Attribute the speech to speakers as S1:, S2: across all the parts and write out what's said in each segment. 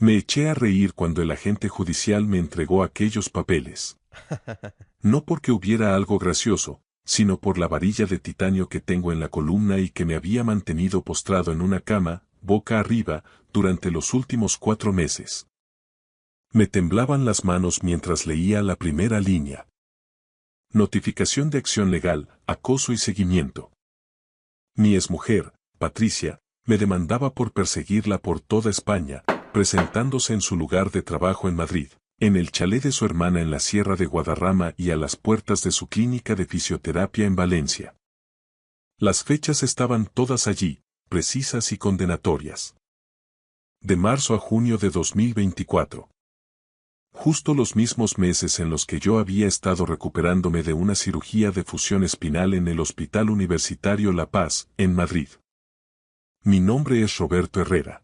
S1: Me eché a reír cuando el agente judicial me entregó aquellos papeles. No porque hubiera algo gracioso, sino por la varilla de titanio que tengo en la columna y que me había mantenido postrado en una cama, boca arriba, durante los últimos 4 meses. Me temblaban las manos mientras leía la primera línea. Notificación de acción legal, acoso y seguimiento. Mi exmujer, Patricia, me demandaba por perseguirla por toda España, presentándose en su lugar de trabajo en Madrid, en el chalet de su hermana en la Sierra de Guadarrama y a las puertas de su clínica de fisioterapia en Valencia. Las fechas estaban todas allí, precisas y condenatorias. De marzo a junio de 2024. Justo los mismos meses en los que yo había estado recuperándome de una cirugía de fusión espinal en el Hospital Universitario La Paz, en Madrid. Mi nombre es Roberto Herrera.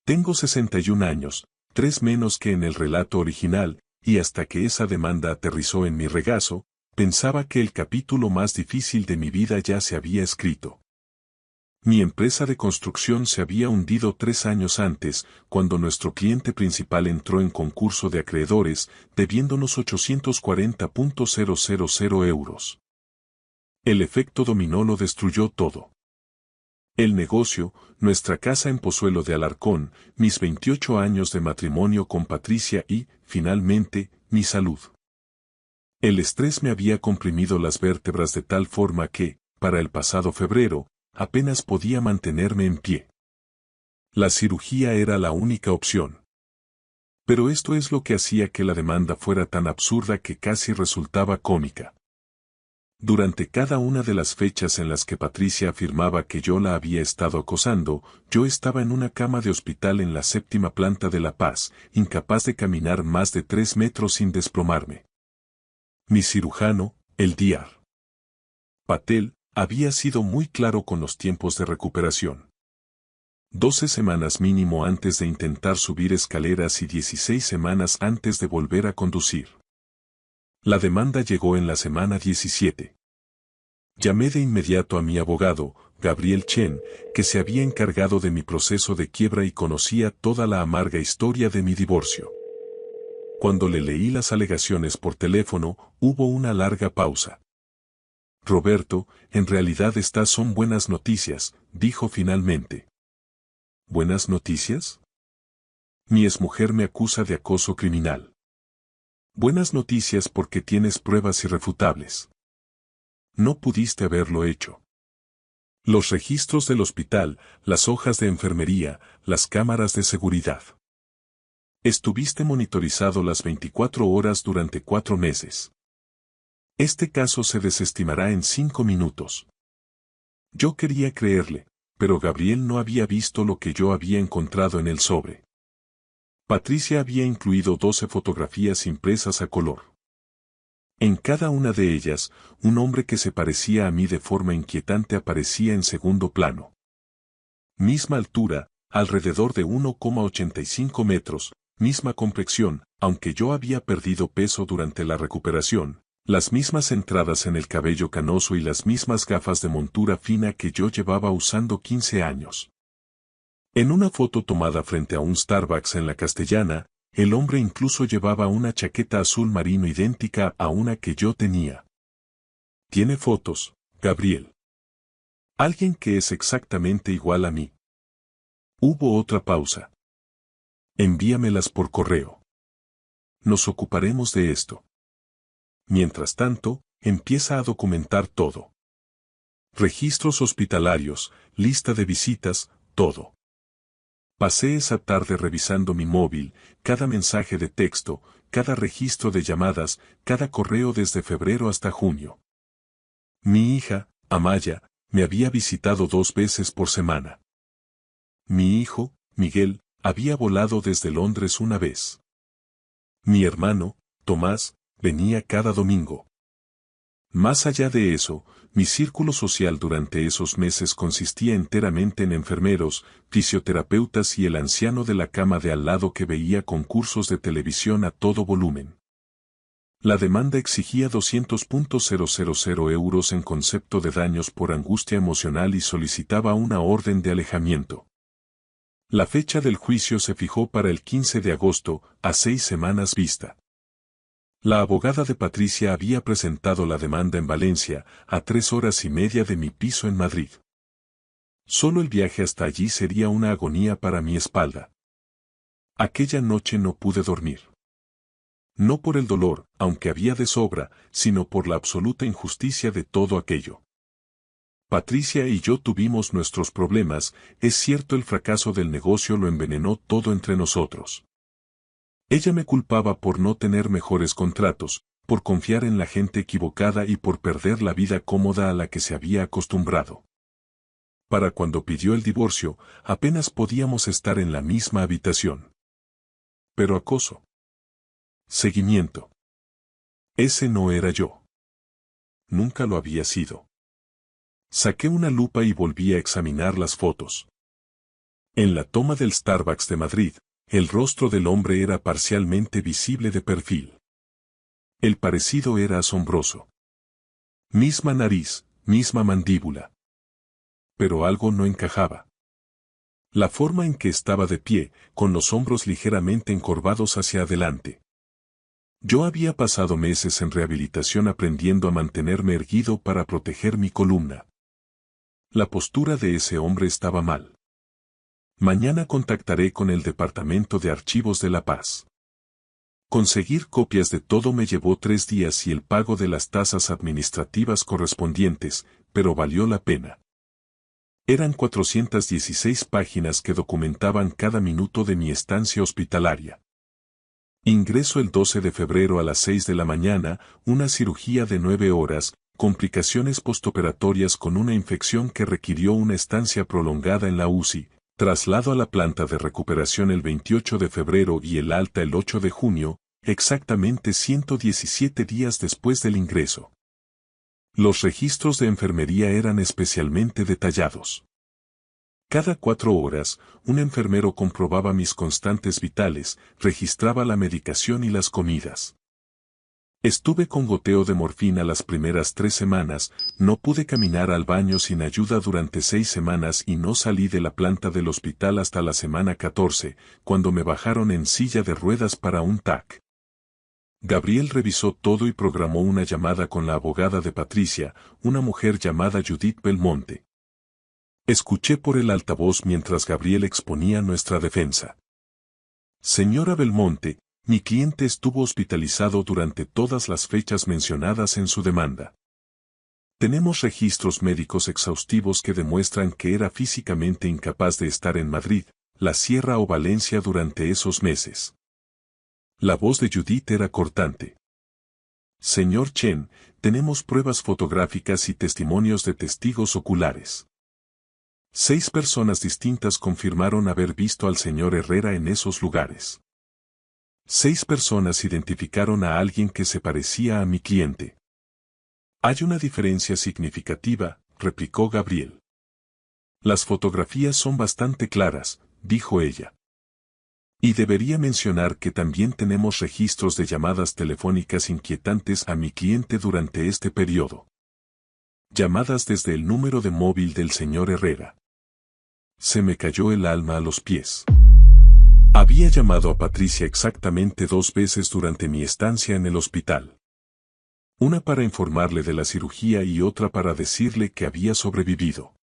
S1: Tengo 61 años, 3 menos que en el relato original, y hasta que esa demanda aterrizó en mi regazo, pensaba que el capítulo más difícil de mi vida ya se había escrito. Mi empresa de construcción se había hundido 3 años antes, cuando nuestro cliente principal entró en concurso de acreedores, debiéndonos 840.000 euros. El efecto dominó lo destruyó todo. El negocio, nuestra casa en Pozuelo de Alarcón, mis 28 años de matrimonio con Patricia y, finalmente, mi salud. El estrés me había comprimido las vértebras de tal forma que, para el pasado febrero, apenas podía mantenerme en pie. La cirugía era la única opción. Pero esto es lo que hacía que la demanda fuera tan absurda que casi resultaba cómica. Durante cada una de las fechas en las que Patricia afirmaba que yo la había estado acosando, yo estaba en una cama de hospital en la 7ª planta de La Paz, incapaz de caminar más de 3 metros sin desplomarme. Mi cirujano, el Dr. Patel, había sido muy claro con los tiempos de recuperación. 12 semanas mínimo antes de intentar subir escaleras y 16 semanas antes de volver a conducir. La demanda llegó en la semana 17. Llamé de inmediato a mi abogado, Gabriel Chen, que se había encargado de mi proceso de quiebra y conocía toda la amarga historia de mi divorcio. Cuando le leí las alegaciones por teléfono, hubo una larga pausa. Roberto, en realidad estas son buenas noticias, dijo finalmente. ¿Buenas noticias? Mi exmujer me acusa de acoso criminal. Buenas noticias porque tienes pruebas irrefutables. No pudiste haberlo hecho. Los registros del hospital, las hojas de enfermería, las cámaras de seguridad. Estuviste monitorizado las 24 horas durante 4 meses. Este caso se desestimará en 5 minutos. Yo quería creerle, pero Gabriel no había visto lo que yo había encontrado en el sobre. Patricia había incluido 12 fotografías impresas a color. En cada una de ellas, un hombre que se parecía a mí de forma inquietante aparecía en segundo plano. Misma altura, alrededor de 1,85 metros, misma complexión, aunque yo había perdido peso durante la recuperación, las mismas entradas en el cabello canoso y las mismas gafas de montura fina que yo llevaba usando 15 años. En una foto tomada frente a un Starbucks en la Castellana, el hombre incluso llevaba una chaqueta azul marino idéntica a una que yo tenía. Tiene fotos, Gabriel. Alguien que es exactamente igual a mí. Hubo otra pausa. Envíamelas por correo. Nos ocuparemos de esto. Mientras tanto, empieza a documentar todo. Registros hospitalarios, lista de visitas, todo. Pasé esa tarde revisando mi móvil, cada mensaje de texto, cada registro de llamadas, cada correo desde febrero hasta junio. Mi hija, Amaya, me había visitado 2 veces por semana. Mi hijo, Miguel, había volado desde Londres una vez. Mi hermano, Tomás, venía cada domingo. Más allá de eso, mi círculo social durante esos meses consistía enteramente en enfermeros, fisioterapeutas y el anciano de la cama de al lado que veía concursos de televisión a todo volumen. La demanda exigía 200.000 euros en concepto de daños por angustia emocional y solicitaba una orden de alejamiento. La fecha del juicio se fijó para el 15 de agosto, a 6 semanas vista. La abogada de Patricia había presentado la demanda en Valencia, a 3 horas y media de mi piso en Madrid. Solo el viaje hasta allí sería una agonía para mi espalda. Aquella noche no pude dormir. No por el dolor, aunque había de sobra, sino por la absoluta injusticia de todo aquello. Patricia y yo tuvimos nuestros problemas, es cierto, el fracaso del negocio lo envenenó todo entre nosotros. Ella me culpaba por no tener mejores contratos, por confiar en la gente equivocada y por perder la vida cómoda a la que se había acostumbrado. Para cuando pidió el divorcio, apenas podíamos estar en la misma habitación. Pero acoso. Seguimiento. Ese no era yo. Nunca lo había sido. Saqué una lupa y volví a examinar las fotos. En la toma del Starbucks de Madrid, el rostro del hombre era parcialmente visible de perfil. El parecido era asombroso. Misma nariz, misma mandíbula. Pero algo no encajaba. La forma en que estaba de pie, con los hombros ligeramente encorvados hacia adelante. Yo había pasado meses en rehabilitación aprendiendo a mantenerme erguido para proteger mi columna. La postura de ese hombre estaba mal. Mañana contactaré con el Departamento de Archivos de La Paz. Conseguir copias de todo me llevó 3 días y el pago de las tasas administrativas correspondientes, pero valió la pena. Eran 416 páginas que documentaban cada minuto de mi estancia hospitalaria. Ingreso el 12 de febrero a las 6 de la mañana, una cirugía de 9 horas, complicaciones postoperatorias con una infección que requirió una estancia prolongada en la UCI, traslado a la planta de recuperación el 28 de febrero y el alta el 8 de junio, exactamente 117 días después del ingreso. Los registros de enfermería eran especialmente detallados. Cada 4 horas, un enfermero comprobaba mis constantes vitales, registraba la medicación y las comidas. Estuve con goteo de morfina las primeras 3 semanas, no pude caminar al baño sin ayuda durante 6 semanas y no salí de la planta del hospital hasta la semana 14, cuando me bajaron en silla de ruedas para un TAC. Gabriel revisó todo y programó una llamada con la abogada de Patricia, una mujer llamada Judith Belmonte. Escuché por el altavoz mientras Gabriel exponía nuestra defensa. Señora Belmonte, mi cliente estuvo hospitalizado durante todas las fechas mencionadas en su demanda. Tenemos registros médicos exhaustivos que demuestran que era físicamente incapaz de estar en Madrid, la Sierra o Valencia durante esos meses. La voz de Judith era cortante. Señor Chen, tenemos pruebas fotográficas y testimonios de testigos oculares. 6 personas distintas confirmaron haber visto al señor Herrera en esos lugares. 6 personas identificaron a alguien que se parecía a mi cliente. Hay una diferencia significativa, replicó Gabriel. Las fotografías son bastante claras, dijo ella. Y debería mencionar que también tenemos registros de llamadas telefónicas inquietantes a mi cliente durante este periodo. Llamadas desde el número de móvil del señor Herrera. Se me cayó el alma a los pies. Había llamado a Patricia exactamente 2 veces durante mi estancia en el hospital. Una para informarle de la cirugía y otra para decirle que había sobrevivido.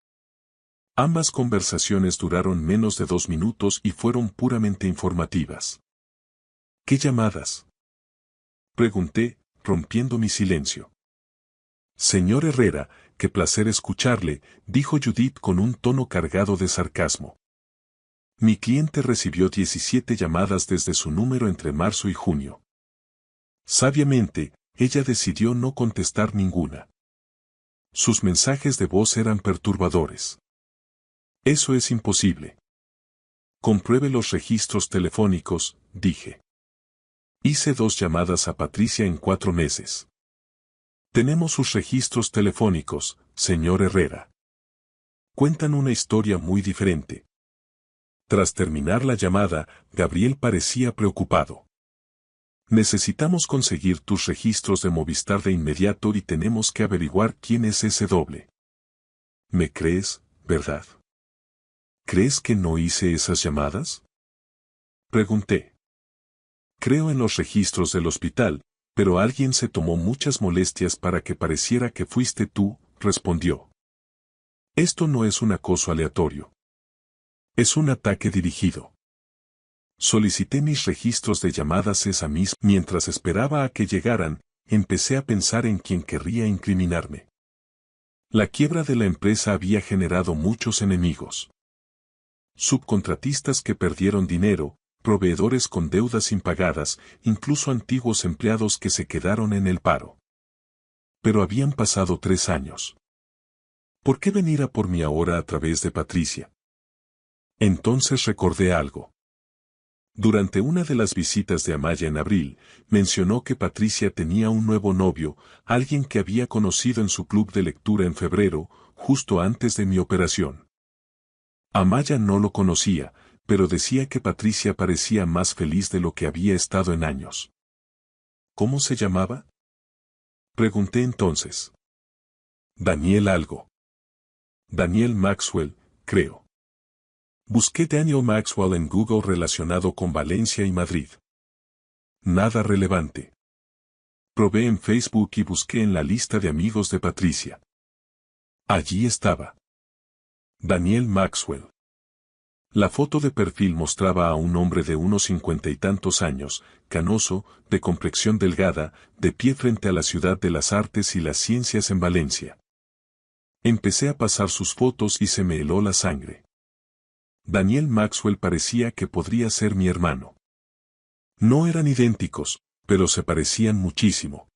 S1: Ambas conversaciones duraron menos de 2 minutos y fueron puramente informativas. ¿Qué llamadas?, pregunté, rompiendo mi silencio. Señor Herrera, qué placer escucharle, dijo Judith con un tono cargado de sarcasmo. Mi cliente recibió 17 llamadas desde su número entre marzo y junio. Sabiamente, ella decidió no contestar ninguna. Sus mensajes de voz eran perturbadores. Eso es imposible. Compruebe los registros telefónicos, dije. Hice 2 llamadas a Patricia en 4 meses. Tenemos sus registros telefónicos, señor Herrera. Cuentan una historia muy diferente. Tras terminar la llamada, Gabriel parecía preocupado. Necesitamos conseguir tus registros de Movistar de inmediato y tenemos que averiguar quién es ese doble. ¿Me crees, verdad? ¿Crees que no hice esas llamadas? Pregunté. Creo en los registros del hospital, pero alguien se tomó muchas molestias para que pareciera que fuiste tú, respondió. Esto no es un acoso aleatorio. Es un ataque dirigido. Solicité mis registros de llamadas esa misma. Mientras esperaba a que llegaran, empecé a pensar en quién querría incriminarme. La quiebra de la empresa había generado muchos enemigos. Subcontratistas que perdieron dinero, proveedores con deudas impagadas, incluso antiguos empleados que se quedaron en el paro. Pero habían pasado 3 años. ¿Por qué venir a por mí ahora a través de Patricia? Entonces recordé algo. Durante una de las visitas de Amaya en abril, mencionó que Patricia tenía un nuevo novio, alguien que había conocido en su club de lectura en febrero, justo antes de mi operación. Amaya no lo conocía, pero decía que Patricia parecía más feliz de lo que había estado en años. ¿Cómo se llamaba? Pregunté entonces. Daniel algo. Daniel Maxwell, creo. Busqué Daniel Maxwell en Google relacionado con Valencia y Madrid. Nada relevante. Probé en Facebook y busqué en la lista de amigos de Patricia. Allí estaba. Daniel Maxwell. La foto de perfil mostraba a un hombre de unos 50 y tantos años, canoso, de complexión delgada, de pie frente a la ciudad de las artes y las ciencias en Valencia. Empecé a pasar sus fotos y se me heló la sangre. Daniel Maxwell parecía que podría ser mi hermano. No eran idénticos, pero se parecían muchísimo.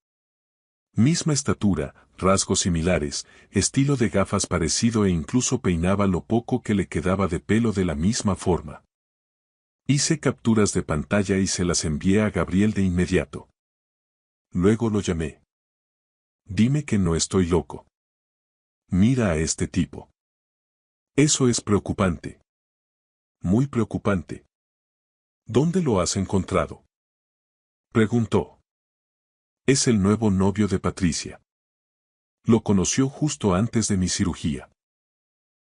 S1: Misma estatura, rasgos similares, estilo de gafas parecido e incluso peinaba lo poco que le quedaba de pelo de la misma forma. Hice capturas de pantalla y se las envié a Gabriel de inmediato. Luego lo llamé. Dime que no estoy loco. Mira a este tipo. Eso es preocupante. Muy preocupante. ¿Dónde lo has encontrado? Preguntó. Es el nuevo novio de Patricia. Lo conoció justo antes de mi cirugía.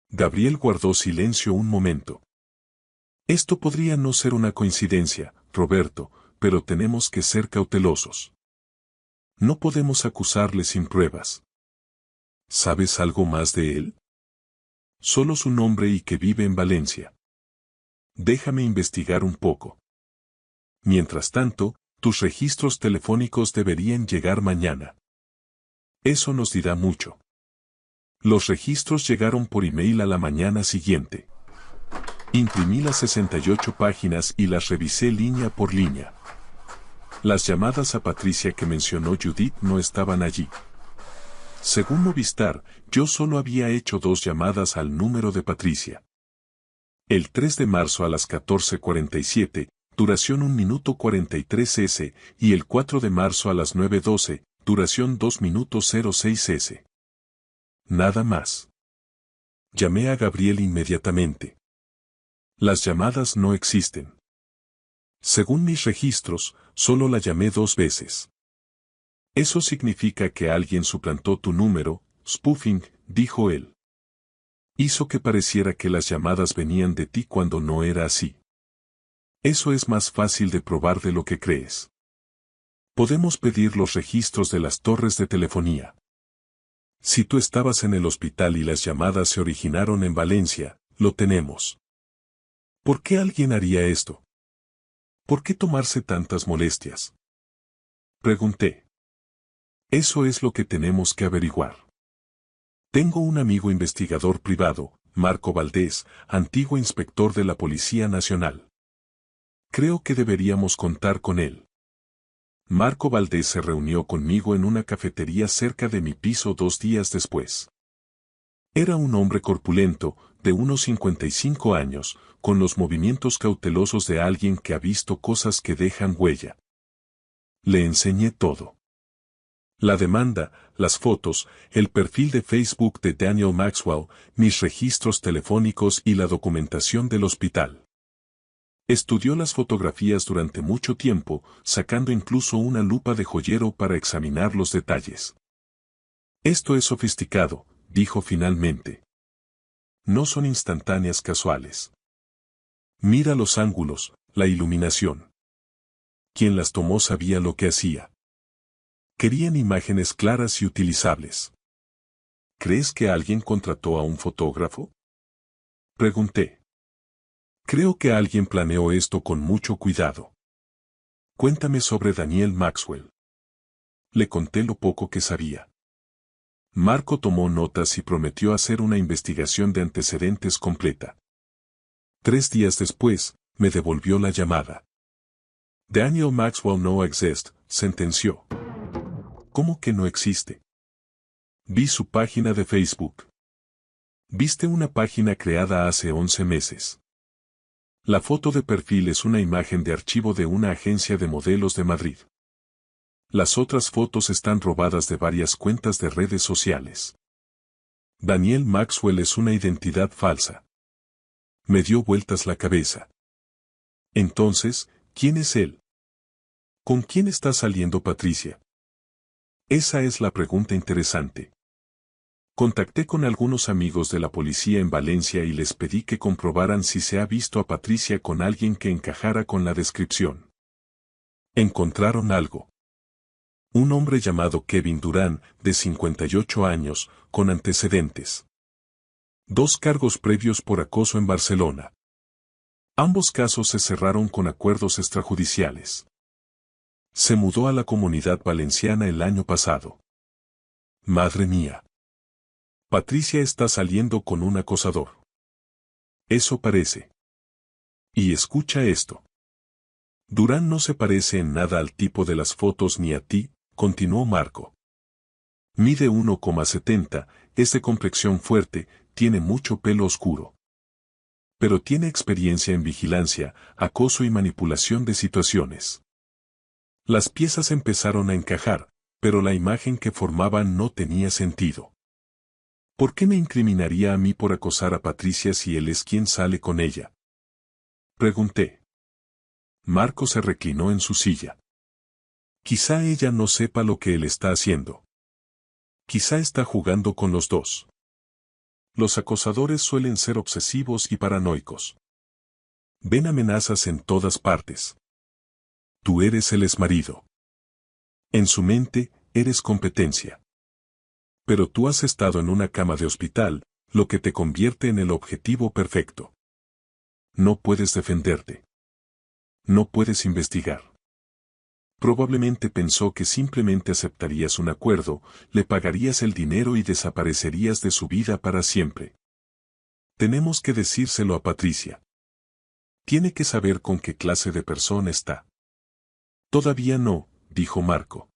S1: Gabriel guardó silencio un momento. Esto podría no ser una coincidencia, Roberto, pero tenemos que ser cautelosos. No podemos acusarle sin pruebas. ¿Sabes algo más de él? Solo su nombre y que vive en Valencia. Déjame investigar un poco. Mientras tanto, tus registros telefónicos deberían llegar mañana. Eso nos dirá mucho. Los registros llegaron por email a la mañana siguiente. Imprimí las 68 páginas y las revisé línea por línea. Las llamadas a Patricia que mencionó Judith no estaban allí. Según Movistar, yo solo había hecho 2 llamadas al número de Patricia. El 3 de marzo a las 14:47, duración 1 minuto 43 s, y el 4 de marzo a las 9:12, duración 2 minutos 06 s. Nada más. Llamé a Gabriel inmediatamente. Las llamadas no existen. Según mis registros, solo la llamé 2 veces. Eso significa que alguien suplantó tu número, spoofing, dijo él. Hizo que pareciera que las llamadas venían de ti cuando no era así. Eso es más fácil de probar de lo que crees. Podemos pedir los registros de las torres de telefonía. Si tú estabas en el hospital y las llamadas se originaron en Valencia, lo tenemos. ¿Por qué alguien haría esto? ¿Por qué tomarse tantas molestias? Pregunté. Eso es lo que tenemos que averiguar. Tengo un amigo investigador privado, Marco Valdés, antiguo inspector de la Policía Nacional. Creo que deberíamos contar con él. Marco Valdés se reunió conmigo en una cafetería cerca de mi piso 2 días después. Era un hombre corpulento, de unos 55 años, con los movimientos cautelosos de alguien que ha visto cosas que dejan huella. Le enseñé todo. La demanda, las fotos, el perfil de Facebook de Daniel Maxwell, mis registros telefónicos y la documentación del hospital. Estudió las fotografías durante mucho tiempo, sacando incluso una lupa de joyero para examinar los detalles. Esto es sofisticado, dijo finalmente. No son instantáneas casuales. Mira los ángulos, la iluminación. Quien las tomó sabía lo que hacía. Querían imágenes claras y utilizables. ¿Crees que alguien contrató a un fotógrafo? Pregunté. Creo que alguien planeó esto con mucho cuidado. Cuéntame sobre Daniel Maxwell. Le conté lo poco que sabía. Marco tomó notas y prometió hacer una investigación de antecedentes completa. 3 días después, me devolvió la llamada. Daniel Maxwell no existe, sentenció. ¿Cómo que no existe? Vi su página de Facebook. Viste una página creada hace 11 meses. La foto de perfil es una imagen de archivo de una agencia de modelos de Madrid. Las otras fotos están robadas de varias cuentas de redes sociales. Daniel Maxwell es una identidad falsa. Me dio vueltas la cabeza. Entonces, ¿quién es él? ¿Con quién está saliendo Patricia? Esa es la pregunta interesante. Contacté con algunos amigos de la policía en Valencia y les pedí que comprobaran si se ha visto a Patricia con alguien que encajara con la descripción. Encontraron algo. Un hombre llamado Kevin Durán, de 58 años, con antecedentes. 2 cargos previos por acoso en Barcelona. Ambos casos se cerraron con acuerdos extrajudiciales. Se mudó a la Comunidad Valenciana el año pasado. Madre mía. Patricia está saliendo con un acosador. Eso parece. Y escucha esto. Durán no se parece en nada al tipo de las fotos ni a ti, continuó Marco. Mide 1,70, es de complexión fuerte, tiene mucho pelo oscuro. Pero tiene experiencia en vigilancia, acoso y manipulación de situaciones. Las piezas empezaron a encajar, pero la imagen que formaban no tenía sentido. ¿Por qué me incriminaría a mí por acosar a Patricia si él es quien sale con ella? Pregunté. Marco se reclinó en su silla. Quizá ella no sepa lo que él está haciendo. Quizá está jugando con los dos. Los acosadores suelen ser obsesivos y paranoicos. Ven amenazas en todas partes. Tú eres el exmarido. En su mente, eres competencia. Pero tú has estado en una cama de hospital, lo que te convierte en el objetivo perfecto. No puedes defenderte. No puedes investigar. Probablemente pensó que simplemente aceptarías un acuerdo, le pagarías el dinero y desaparecerías de su vida para siempre. Tenemos que decírselo a Patricia. Tiene que saber con qué clase de persona está. Todavía no, dijo Marco.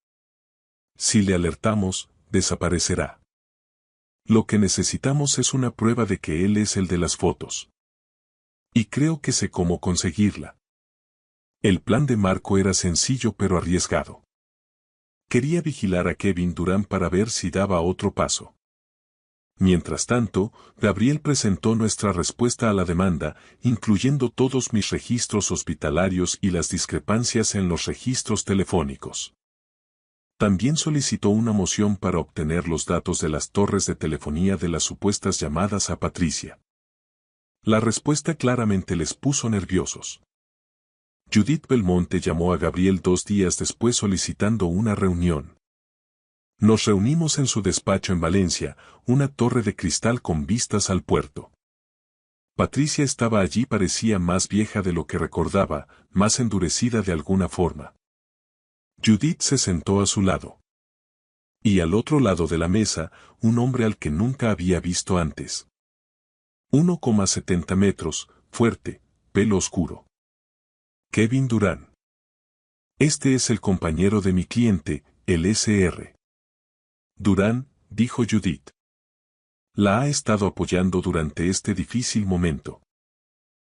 S1: Si le alertamos, desaparecerá. Lo que necesitamos es una prueba de que él es el de las fotos. Y creo que sé cómo conseguirla. El plan de Marco era sencillo pero arriesgado. Quería vigilar a Kevin Durán para ver si daba otro paso. Mientras tanto, Gabriel presentó nuestra respuesta a la demanda, incluyendo todos mis registros hospitalarios y las discrepancias en los registros telefónicos. También solicitó una moción para obtener los datos de las torres de telefonía de las supuestas llamadas a Patricia. La respuesta claramente les puso nerviosos. Judith Belmonte llamó a Gabriel 2 días después solicitando una reunión. Nos reunimos en su despacho en Valencia, una torre de cristal con vistas al puerto. Patricia estaba allí, parecía más vieja de lo que recordaba, más endurecida de alguna forma. Judith se sentó a su lado. Y al otro lado de la mesa, un hombre al que nunca había visto antes. 1,70 metros, fuerte, pelo oscuro. Kevin Durán. Este es el compañero de mi cliente, el Sr. Durán, dijo Judith. La ha estado apoyando durante este difícil momento.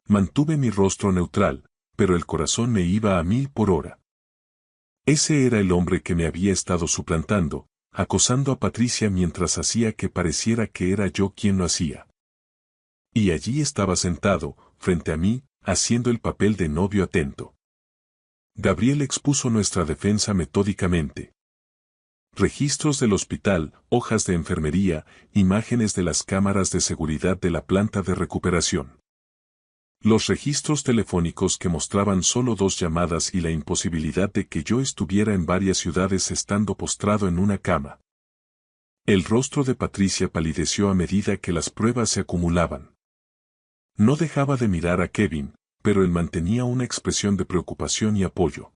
S1: Mantuve mi rostro neutral, pero el corazón me iba a 1000 por hora. Ese era el hombre que me había estado suplantando, acosando a Patricia mientras hacía que pareciera que era yo quien lo hacía. Y allí estaba sentado, frente a mí, haciendo el papel de novio atento. Gabriel expuso nuestra defensa metódicamente. registros del hospital, hojas de enfermería, imágenes de las cámaras de seguridad de la planta de recuperación. Los registros telefónicos que mostraban solo 2 llamadas y la imposibilidad de que yo estuviera en varias ciudades estando postrado en una cama. El rostro de Patricia palideció a medida que las pruebas se acumulaban. No dejaba de mirar a Kevin, pero él mantenía una expresión de preocupación y apoyo.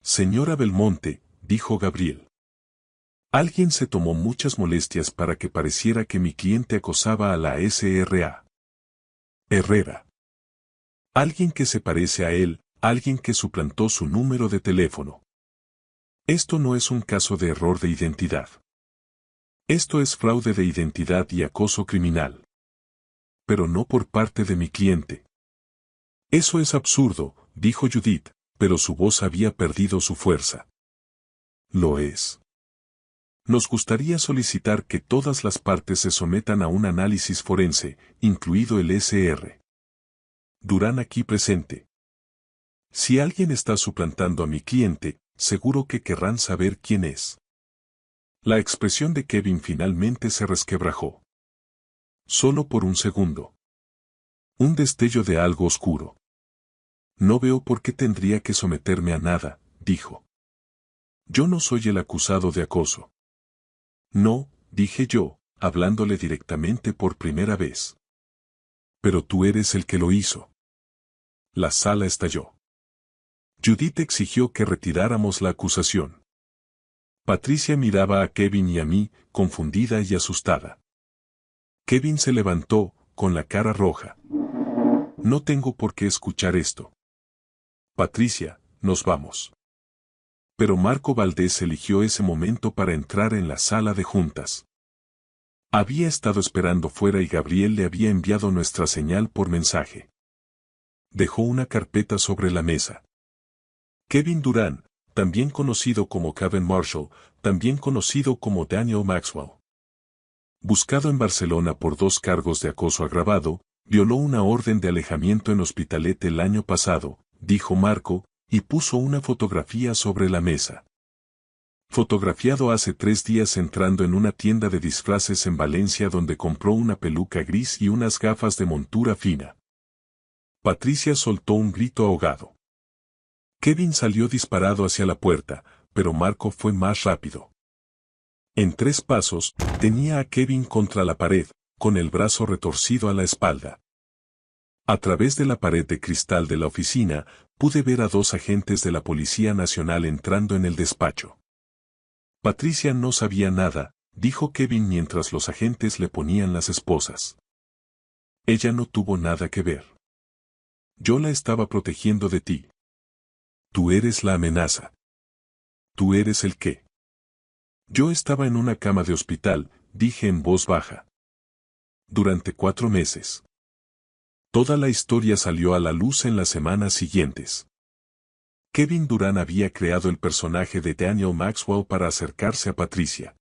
S1: Señora Belmonte, dijo Gabriel. Alguien se tomó muchas molestias para que pareciera que mi cliente acosaba a la SRA. Herrera. Alguien que se parece a él, alguien que suplantó su número de teléfono. Esto no es un caso de error de identidad. Esto es fraude de identidad y acoso criminal. Pero no por parte de mi cliente. Eso es absurdo, dijo Judith, pero su voz había perdido su fuerza. Lo es. Nos gustaría solicitar que todas las partes se sometan a un análisis forense, incluido el SR. Durán aquí presente. Si alguien está suplantando a mi cliente, seguro que querrán saber quién es. La expresión de Kevin finalmente se resquebrajó. Solo por un segundo. Un destello de algo oscuro. No veo por qué tendría que someterme a nada, dijo. Yo no soy el acusado de acoso. No, dije yo, hablándole directamente por primera vez. Pero tú eres el que lo hizo. La sala estalló. Judith exigió que retiráramos la acusación. Patricia miraba a Kevin y a mí, confundida y asustada. Kevin se levantó, con la cara roja. No tengo por qué escuchar esto. Patricia, nos vamos. Pero Marco Valdés eligió ese momento para entrar en la sala de juntas. Había estado esperando fuera y Gabriel le había enviado nuestra señal por mensaje. Dejó una carpeta sobre la mesa. Kevin Durán, también conocido como Kevin Marshall, también conocido como Daniel Maxwell. Buscado en Barcelona por 2 cargos de acoso agravado, violó una orden de alejamiento en Hospitalet el año pasado, dijo Marco, y puso una fotografía sobre la mesa. Fotografiado hace 3 días entrando en una tienda de disfraces en Valencia donde compró una peluca gris y unas gafas de montura fina. Patricia soltó un grito ahogado. Kevin salió disparado hacia la puerta, pero Marco fue más rápido. En 3 pasos, tenía a Kevin contra la pared, con el brazo retorcido a la espalda. A través de la pared de cristal de la oficina, pude ver a 2 agentes de la Policía Nacional entrando en el despacho. Patricia no sabía nada, dijo Kevin mientras los agentes le ponían las esposas. Ella no tuvo nada que ver. Yo la estaba protegiendo de ti. Tú eres la amenaza. Tú eres el qué. Yo estaba en una cama de hospital, dije en voz baja. Durante 4 meses. Toda la historia salió a la luz en las semanas siguientes. Kevin Durán había creado el personaje de Daniel Maxwell para acercarse a Patricia.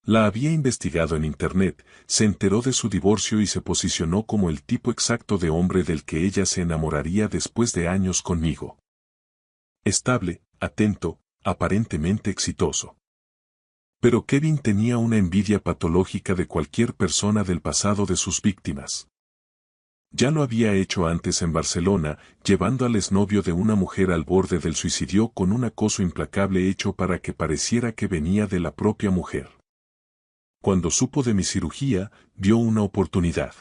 S1: La había investigado en Internet, se enteró de su divorcio y se posicionó como el tipo exacto de hombre del que ella se enamoraría después de años conmigo. Estable, atento, aparentemente exitoso. Pero Kevin tenía una envidia patológica de cualquier persona del pasado de sus víctimas. Ya lo había hecho antes en Barcelona, llevando al exnovio de una mujer al borde del suicidio con un acoso implacable hecho para que pareciera que venía de la propia mujer. Cuando supo de mi cirugía, vio una oportunidad.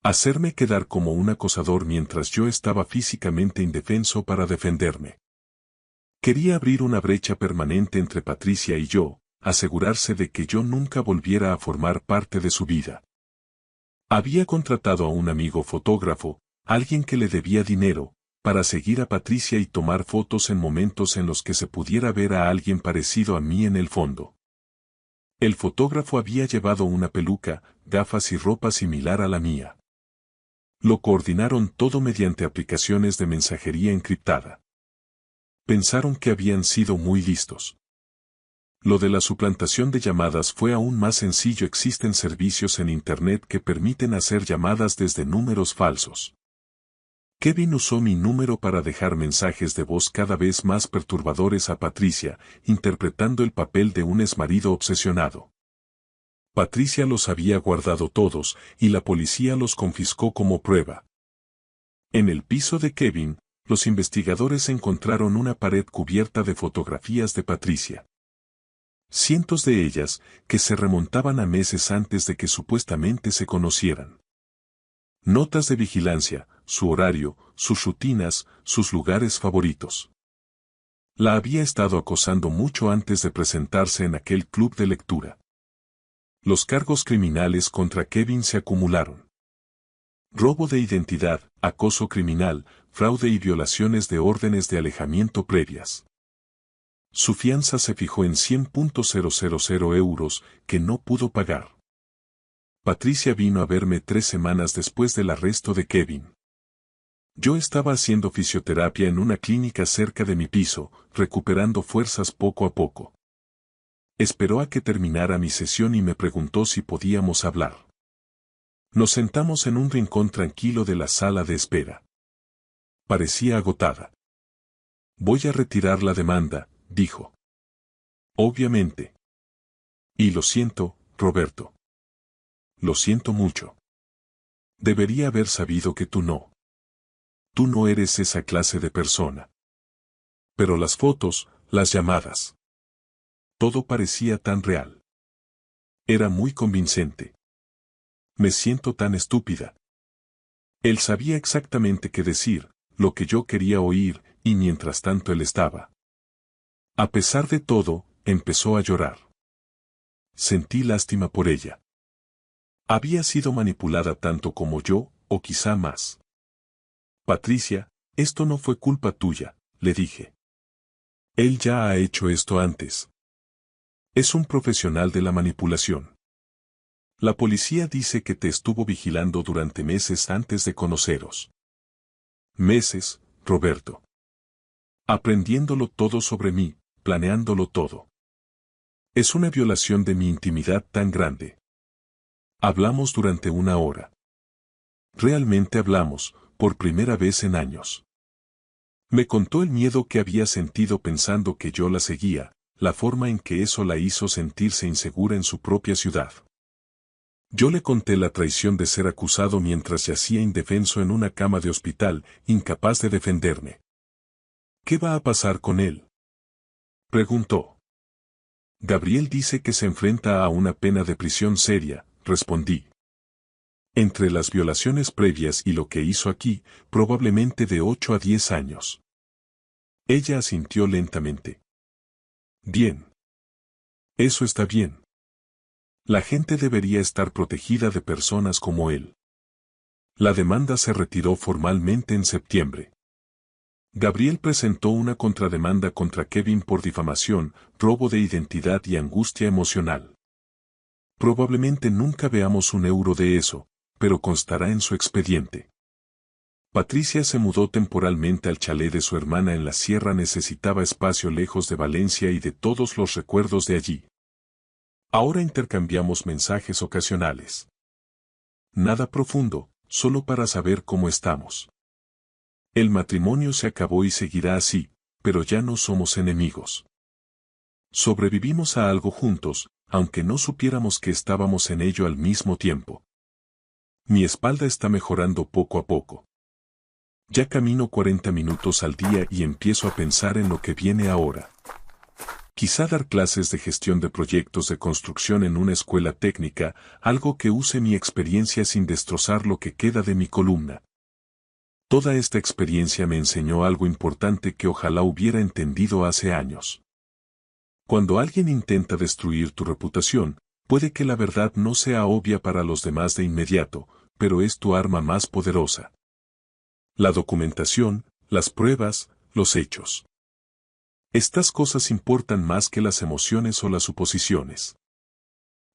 S1: Hacerme quedar como un acosador mientras yo estaba físicamente indefenso para defenderme. Quería abrir una brecha permanente entre Patricia y yo, asegurarse de que yo nunca volviera a formar parte de su vida. Había contratado a un amigo fotógrafo, alguien que le debía dinero, para seguir a Patricia y tomar fotos en momentos en los que se pudiera ver a alguien parecido a mí en el fondo. El fotógrafo había llevado una peluca, gafas y ropa similar a la mía. Lo coordinaron todo mediante aplicaciones de mensajería encriptada. Pensaron que habían sido muy listos. Lo de la suplantación de llamadas fue aún más sencillo. Existen servicios en Internet que permiten hacer llamadas desde números falsos. Kevin usó mi número para dejar mensajes de voz cada vez más perturbadores a Patricia, interpretando el papel de un exmarido obsesionado. Patricia los había guardado todos y la policía los confiscó como prueba. En el piso de Kevin, los investigadores encontraron una pared cubierta de fotografías de Patricia. Cientos de ellas, que se remontaban a meses antes de que supuestamente se conocieran. Notas de vigilancia, su horario, sus rutinas, sus lugares favoritos. La había estado acosando mucho antes de presentarse en aquel club de lectura. Los cargos criminales contra Kevin se acumularon. Robo de identidad, acoso criminal, fraude y violaciones de órdenes de alejamiento previas. Su fianza se fijó en 100.000 euros que no pudo pagar. Patricia vino a verme 3 semanas después del arresto de Kevin. Yo estaba haciendo fisioterapia en una clínica cerca de mi piso, recuperando fuerzas poco a poco. Esperó a que terminara mi sesión y me preguntó si podíamos hablar. Nos sentamos en un rincón tranquilo de la sala de espera. Parecía agotada. Voy a retirar la demanda, dijo. Obviamente. Y lo siento, Roberto. Lo siento mucho. Debería haber sabido que tú no. Tú no eres esa clase de persona. Pero las fotos, las llamadas. Todo parecía tan real. Era muy convincente. Me siento tan estúpida. Él sabía exactamente qué decir, lo que yo quería oír, y mientras tanto él estaba. A pesar de todo, empezó a llorar. Sentí lástima por ella. Había sido manipulada tanto como yo, o quizá más. Patricia, esto no fue culpa tuya, le dije. Él ya ha hecho esto antes. Es un profesional de la manipulación. La policía dice que te estuvo vigilando durante meses antes de conoceros. Meses, Roberto. Aprendiéndolo todo sobre mí, planeándolo todo. Es una violación de mi intimidad tan grande. Hablamos durante 1 hora. Realmente hablamos, por primera vez en años. Me contó el miedo que había sentido pensando que yo la seguía, la forma en que eso la hizo sentirse insegura en su propia ciudad. Yo le conté la traición de ser acusado mientras yacía indefenso en una cama de hospital, incapaz de defenderme. ¿Qué va a pasar con él?, preguntó. Gabriel dice que se enfrenta a una pena de prisión seria, respondí. Entre las violaciones previas y lo que hizo aquí, probablemente de 8 a 10 años. Ella asintió lentamente. Bien. Eso está bien. La gente debería estar protegida de personas como él. La demanda se retiró formalmente en septiembre. Gabriel presentó una contrademanda contra Kevin por difamación, robo de identidad y angustia emocional. Probablemente nunca veamos un euro de eso, pero constará en su expediente. Patricia se mudó temporalmente al chalet de su hermana en la sierra. Necesitaba espacio lejos de Valencia y de todos los recuerdos de allí. Ahora intercambiamos mensajes ocasionales. Nada profundo, solo para saber cómo estamos. El matrimonio se acabó y seguirá así, pero ya no somos enemigos. Sobrevivimos a algo juntos, aunque no supiéramos que estábamos en ello al mismo tiempo. Mi espalda está mejorando poco a poco. Ya camino 40 minutos al día y empiezo a pensar en lo que viene ahora. Quizá dar clases de gestión de proyectos de construcción en una escuela técnica, algo que use mi experiencia sin destrozar lo que queda de mi columna. Toda esta experiencia me enseñó algo importante que ojalá hubiera entendido hace años. Cuando alguien intenta destruir tu reputación, puede que la verdad no sea obvia para los demás de inmediato, pero es tu arma más poderosa. La documentación, las pruebas, los hechos. Estas cosas importan más que las emociones o las suposiciones.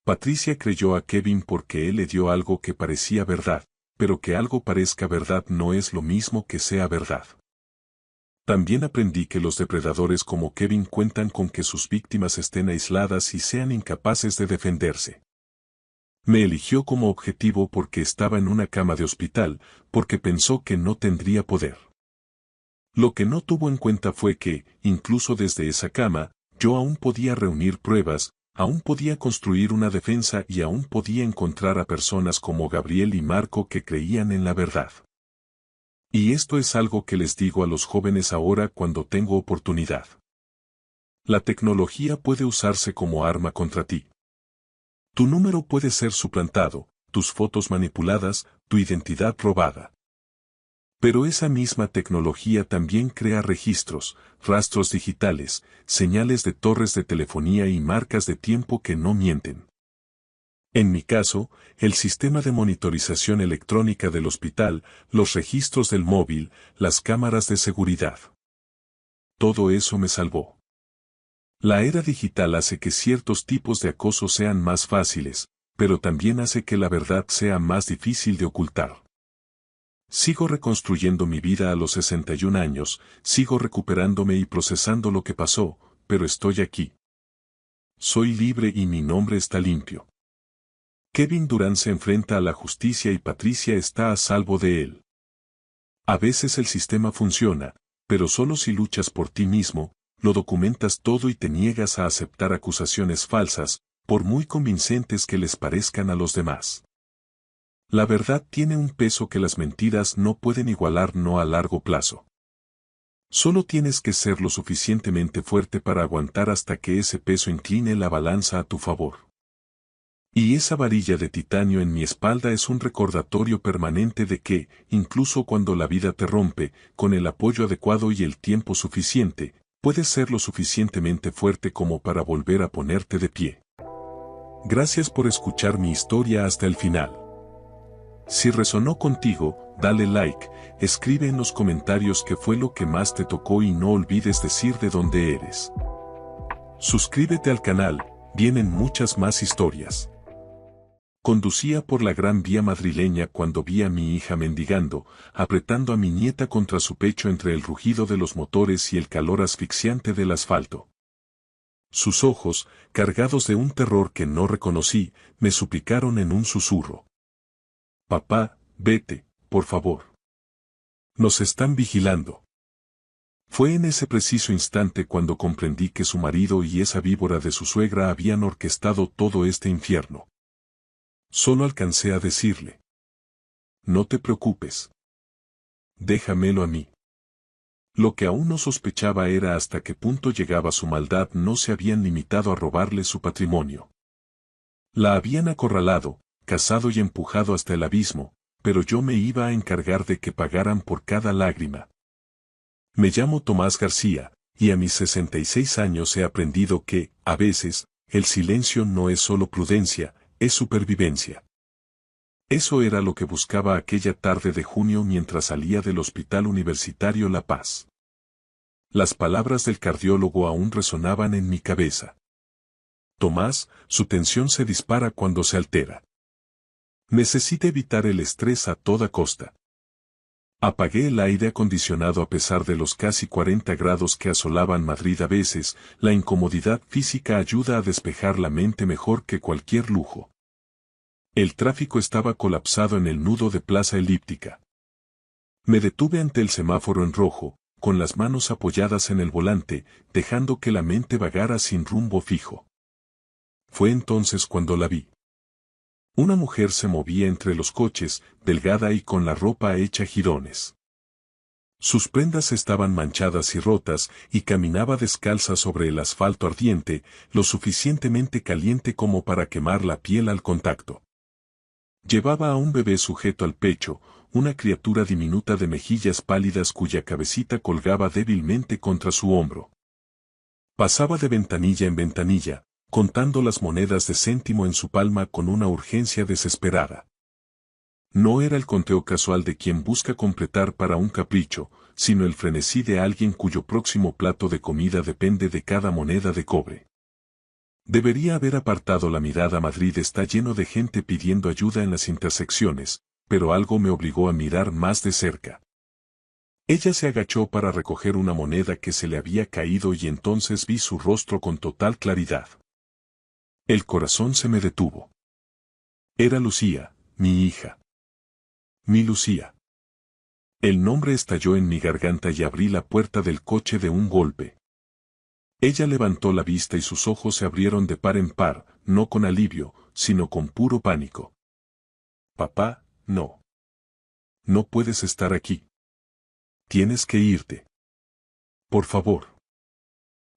S1: Patricia creyó a Kevin porque él le dio algo que parecía verdad, pero que algo parezca verdad no es lo mismo que sea verdad. También aprendí que los depredadores como Kevin cuentan con que sus víctimas estén aisladas y sean incapaces de defenderse. Me eligió como objetivo porque estaba en una cama de hospital, porque pensó que no tendría poder. Lo que no tuvo en cuenta fue que, incluso desde esa cama, yo aún podía reunir pruebas, aún podía construir una defensa y aún podía encontrar a personas como Gabriel y Marco que creían en la verdad. Y esto es algo que les digo a los jóvenes ahora cuando tengo oportunidad. La tecnología puede usarse como arma contra ti. Tu número puede ser suplantado, tus fotos manipuladas, tu identidad robada. Pero esa misma tecnología también crea registros, rastros digitales, señales de torres de telefonía y marcas de tiempo que no mienten. En mi caso, el sistema de monitorización electrónica del hospital, los registros del móvil, las cámaras de seguridad. Todo eso me salvó. La era digital hace que ciertos tipos de acoso sean más fáciles, pero también hace que la verdad sea más difícil de ocultar. Sigo reconstruyendo mi vida a los 61 años, sigo recuperándome y procesando lo que pasó, pero estoy aquí. Soy libre y mi nombre está limpio. Kevin Durant se enfrenta a la justicia y Patricia está a salvo de él. A veces el sistema funciona, pero solo si luchas por ti mismo, lo documentas todo y te niegas a aceptar acusaciones falsas, por muy convincentes que les parezcan a los demás. La verdad tiene un peso que las mentiras no pueden igualar no a largo plazo. Solo tienes que ser lo suficientemente fuerte para aguantar hasta que ese peso incline la balanza a tu favor. Y esa varilla de titanio en mi espalda es un recordatorio permanente de que, incluso cuando la vida te rompe, con el apoyo adecuado y el tiempo suficiente, puedes ser lo suficientemente fuerte como para volver a ponerte de pie. Gracias por escuchar mi historia hasta el final. Si resonó contigo, dale like, escribe en los comentarios qué fue lo que más te tocó y no olvides decir de dónde eres. Suscríbete al canal, vienen muchas más historias. Conducía por la Gran Vía madrileña cuando vi a mi hija mendigando, apretando a mi nieta contra su pecho entre el rugido de los motores y el calor asfixiante del asfalto. Sus ojos, cargados de un terror que no reconocí, me suplicaron en un susurro. Papá, vete, por favor. Nos están vigilando. Fue en ese preciso instante cuando comprendí que su marido y esa víbora de su suegra habían orquestado todo este infierno. Solo alcancé a decirle. No te preocupes. Déjamelo a mí. Lo que aún no sospechaba era hasta qué punto llegaba su maldad. No se habían limitado a robarle su patrimonio. La habían acorralado, cazado y empujado hasta el abismo, pero yo me iba a encargar de que pagaran por cada lágrima. Me llamo Tomás García, y a mis 66 años he aprendido que, a veces, el silencio no es solo prudencia, es supervivencia. Eso era lo que buscaba aquella tarde de junio mientras salía del Hospital Universitario La Paz. Las palabras del cardiólogo aún resonaban en mi cabeza. Tomás, su tensión se dispara cuando se altera. Necesita evitar el estrés a toda costa. Apagué el aire acondicionado a pesar de los casi 40 grados que asolaban Madrid a veces. La incomodidad física ayuda a despejar la mente mejor que cualquier lujo. El tráfico estaba colapsado en el nudo de Plaza Elíptica. Me detuve ante el semáforo en rojo, con las manos apoyadas en el volante, dejando que la mente vagara sin rumbo fijo. Fue entonces cuando la vi. Una mujer se movía entre los coches, delgada y con la ropa hecha jirones. Sus prendas estaban manchadas y rotas, y caminaba descalza sobre el asfalto ardiente, lo suficientemente caliente como para quemar la piel al contacto. Llevaba a un bebé sujeto al pecho, una criatura diminuta de mejillas pálidas cuya cabecita colgaba débilmente contra su hombro. Pasaba de ventanilla en ventanilla, contando las monedas de céntimo en su palma con una urgencia desesperada. No era el conteo casual de quien busca completar para un capricho, sino el frenesí de alguien cuyo próximo plato de comida depende de cada moneda de cobre. Debería haber apartado la mirada. Madrid está lleno de gente pidiendo ayuda en las intersecciones, pero algo me obligó a mirar más de cerca. Ella se agachó para recoger una moneda que se le había caído y entonces vi su rostro con total claridad. El corazón se me detuvo. Era Lucía, mi hija. Mi Lucía. El nombre estalló en mi garganta y abrí la puerta del coche de un golpe. Ella levantó la vista y sus ojos se abrieron de par en par, no con alivio, sino con puro pánico. Papá, no. No puedes estar aquí. Tienes que irte. Por favor.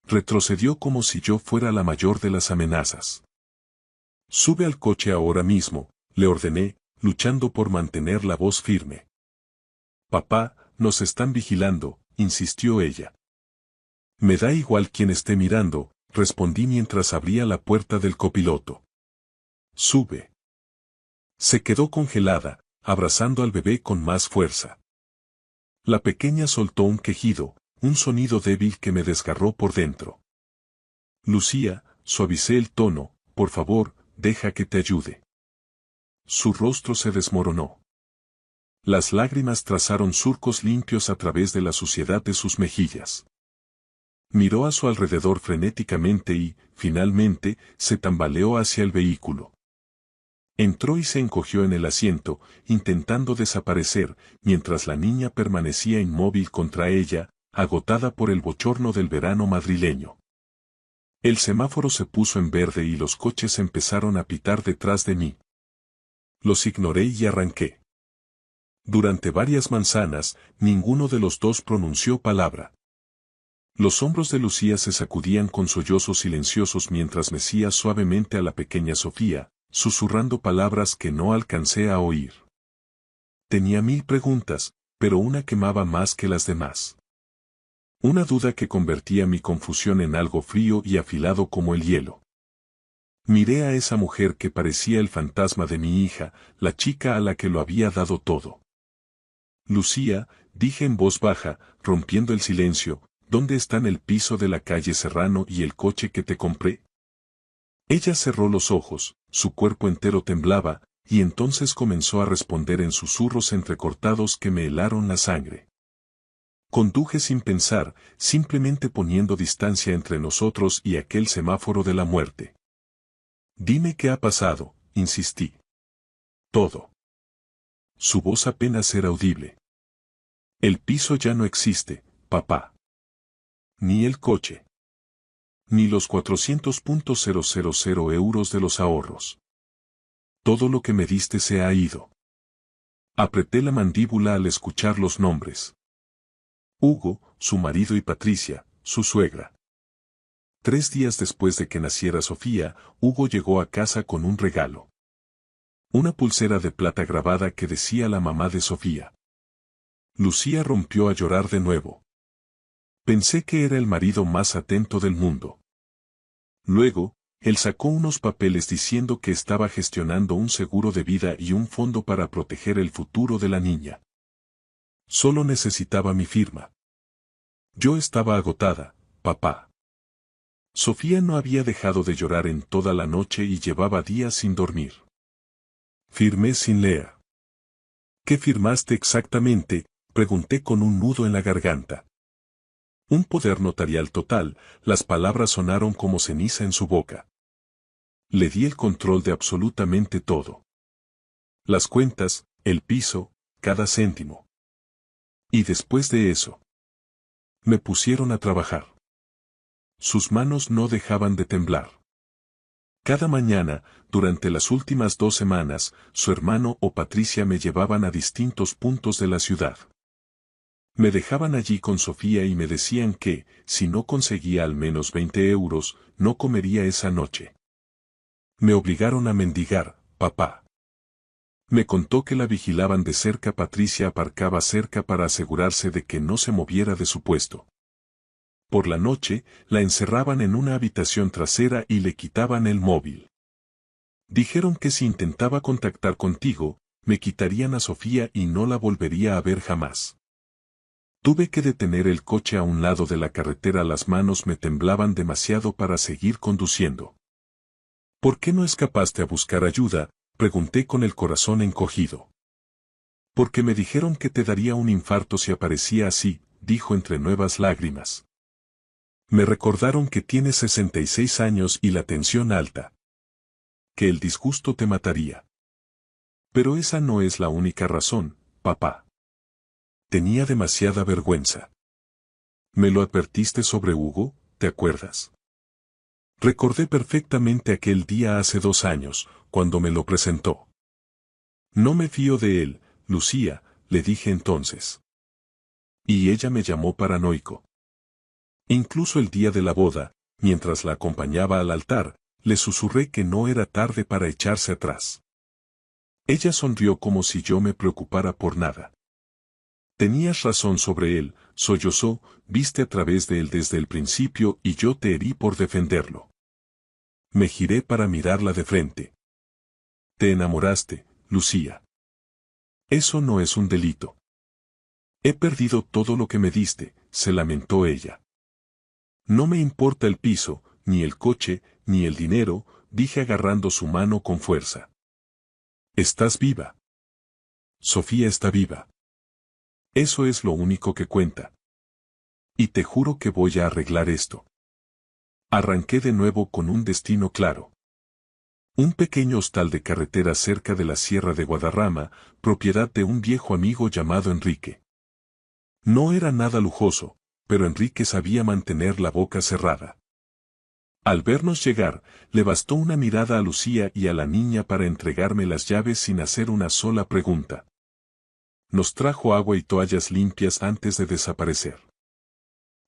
S1: Retrocedió como si yo fuera la mayor de las amenazas. Sube al coche ahora mismo, le ordené, luchando por mantener la voz firme. Papá, nos están vigilando, insistió ella. Me da igual quien esté mirando, respondí mientras abría la puerta del copiloto. Sube. Se quedó congelada, abrazando al bebé con más fuerza. La pequeña soltó un quejido, un sonido débil que me desgarró por dentro. Lucía, suavicé el tono, por favor, deja que te ayude. Su rostro se desmoronó. Las lágrimas trazaron surcos limpios a través de la suciedad de sus mejillas. Miró a su alrededor frenéticamente y, finalmente, se tambaleó hacia el vehículo. Entró y se encogió en el asiento, intentando desaparecer, mientras la niña permanecía inmóvil contra ella, agotada por el bochorno del verano madrileño. El semáforo se puso en verde y los coches empezaron a pitar detrás de mí. Los ignoré y arranqué. Durante varias manzanas, ninguno de los dos pronunció palabra. Los hombros de Lucía se sacudían con sollozos silenciosos mientras mecía suavemente a la pequeña Sofía, susurrando palabras que no alcancé a oír. Tenía 1000 preguntas, pero una quemaba más que las demás. Una duda que convertía mi confusión en algo frío y afilado como el hielo. Miré a esa mujer que parecía el fantasma de mi hija, la chica a la que lo había dado todo. Lucía, dije en voz baja, rompiendo el silencio, ¿dónde están el piso de la calle Serrano y el coche que te compré? Ella cerró los ojos, su cuerpo entero temblaba, y entonces comenzó a responder en susurros entrecortados que me helaron la sangre. Conduje sin pensar, simplemente poniendo distancia entre nosotros y aquel semáforo de la muerte. Dime qué ha pasado, insistí. Todo. Su voz apenas era audible. El piso ya no existe, papá. Ni el coche. Ni los 400.000 euros de los ahorros. Todo lo que me diste se ha ido. Apreté la mandíbula al escuchar los nombres. Hugo, su marido y Patricia, su suegra. 3 días después de que naciera Sofía, Hugo llegó a casa con un regalo. Una pulsera de plata grabada que decía la mamá de Sofía. Lucía rompió a llorar de nuevo. Pensé que era el marido más atento del mundo. Luego, él sacó unos papeles diciendo que estaba gestionando un seguro de vida y un fondo para proteger el futuro de la niña. Solo necesitaba mi firma. Yo estaba agotada, papá. Sofía no había dejado de llorar en toda la noche y llevaba días sin dormir. Firmé sin leer. ¿Qué firmaste exactamente?, pregunté con un nudo en la garganta. Un poder notarial total, las palabras sonaron como ceniza en su boca. Le di el control de absolutamente todo. Las cuentas, el piso, cada céntimo. Y después de eso, me pusieron a trabajar. Sus manos no dejaban de temblar. Cada mañana, durante las últimas 2 semanas, su hermano o Patricia me llevaban a distintos puntos de la ciudad. Me dejaban allí con Sofía y me decían que, si no conseguía al menos 20 euros, no comería esa noche. Me obligaron a mendigar, papá. Me contó que la vigilaban de cerca. Patricia aparcaba cerca para asegurarse de que no se moviera de su puesto. Por la noche, la encerraban en una habitación trasera y le quitaban el móvil. Dijeron que si intentaba contactar contigo, me quitarían a Sofía y no la volvería a ver jamás. Tuve que detener el coche a un lado de la carretera. Las manos me temblaban demasiado para seguir conduciendo. ¿Por qué no escapaste a buscar ayuda?, pregunté con el corazón encogido. Porque me dijeron que te daría un infarto si aparecía así, dijo entre nuevas lágrimas. Me recordaron que tienes 66 años y la tensión alta. Que el disgusto te mataría. Pero esa no es la única razón, papá. Tenía demasiada vergüenza. Me lo advertiste sobre Hugo, ¿te acuerdas? Recordé perfectamente aquel día hace 2 años, cuando me lo presentó. No me fío de él, Lucía, le dije entonces. Y ella me llamó paranoico. Incluso el día de la boda, mientras la acompañaba al altar, le susurré que no era tarde para echarse atrás. Ella sonrió como si yo me preocupara por nada. Tenías razón sobre él, sollozó, viste a través de él desde el principio y yo te herí por defenderlo. Me giré para mirarla de frente. Te enamoraste, Lucía. Eso no es un delito. He perdido todo lo que me diste, se lamentó ella. No me importa el piso, ni el coche, ni el dinero, dije agarrando su mano con fuerza. Estás viva. Sofía está viva. Eso es lo único que cuenta. Y te juro que voy a arreglar esto. Arranqué de nuevo con un destino claro. Un pequeño hostal de carretera cerca de la Sierra de Guadarrama, propiedad de un viejo amigo llamado Enrique. No era nada lujoso, pero Enrique sabía mantener la boca cerrada. Al vernos llegar, le bastó una mirada a Lucía y a la niña para entregarme las llaves sin hacer una sola pregunta. Nos trajo agua y toallas limpias antes de desaparecer.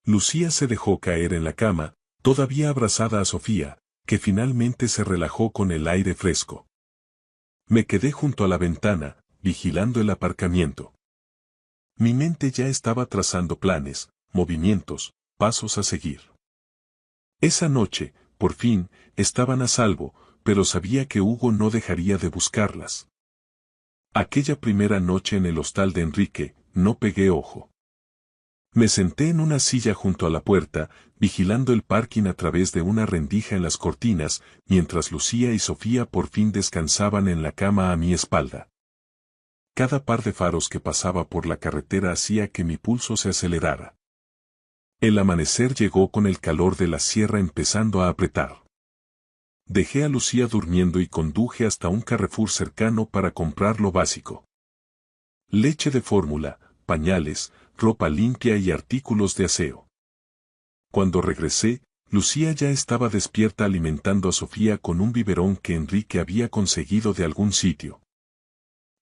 S1: Lucía se dejó caer en la cama, todavía abrazada a Sofía, que finalmente se relajó con el aire fresco. Me quedé junto a la ventana, vigilando el aparcamiento. Mi mente ya estaba trazando planes, movimientos, pasos a seguir. Esa noche, por fin, estaban a salvo, pero sabía que Hugo no dejaría de buscarlas. Aquella primera noche en el hostal de Enrique, no pegué ojo. Me senté en una silla junto a la puerta, vigilando el parking a través de una rendija en las cortinas, mientras Lucía y Sofía por fin descansaban en la cama a mi espalda. Cada par de faros que pasaba por la carretera hacía que mi pulso se acelerara. El amanecer llegó con el calor de la sierra empezando a apretar. Dejé a Lucía durmiendo y conduje hasta un Carrefour cercano para comprar lo básico. Leche de fórmula, pañales, ropa limpia y artículos de aseo. Cuando regresé, Lucía ya estaba despierta alimentando a Sofía con un biberón que Enrique había conseguido de algún sitio.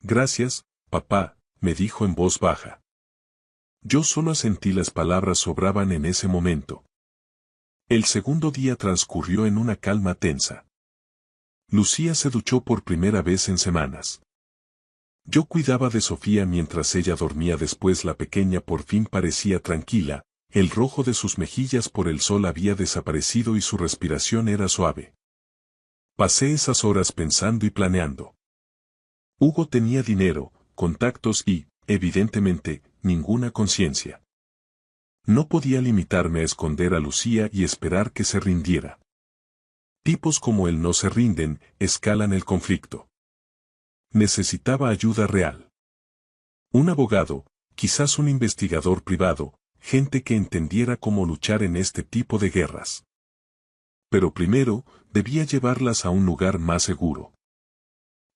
S1: Gracias, papá, me dijo en voz baja. Yo solo asentí, las palabras sobraban en ese momento. El segundo día transcurrió en una calma tensa. Lucía se duchó por primera vez en semanas. Yo cuidaba de Sofía mientras ella dormía. Después la pequeña por fin parecía tranquila, el rojo de sus mejillas por el sol había desaparecido y su respiración era suave. Pasé esas horas pensando y planeando. Hugo tenía dinero, contactos y, evidentemente, ninguna conciencia. No podía limitarme a esconder a Lucía y esperar que se rindiera. Tipos como él no se rinden, escalan el conflicto. Necesitaba ayuda real. Un abogado, quizás un investigador privado, gente que entendiera cómo luchar en este tipo de guerras. Pero primero, debía llevarlas a un lugar más seguro.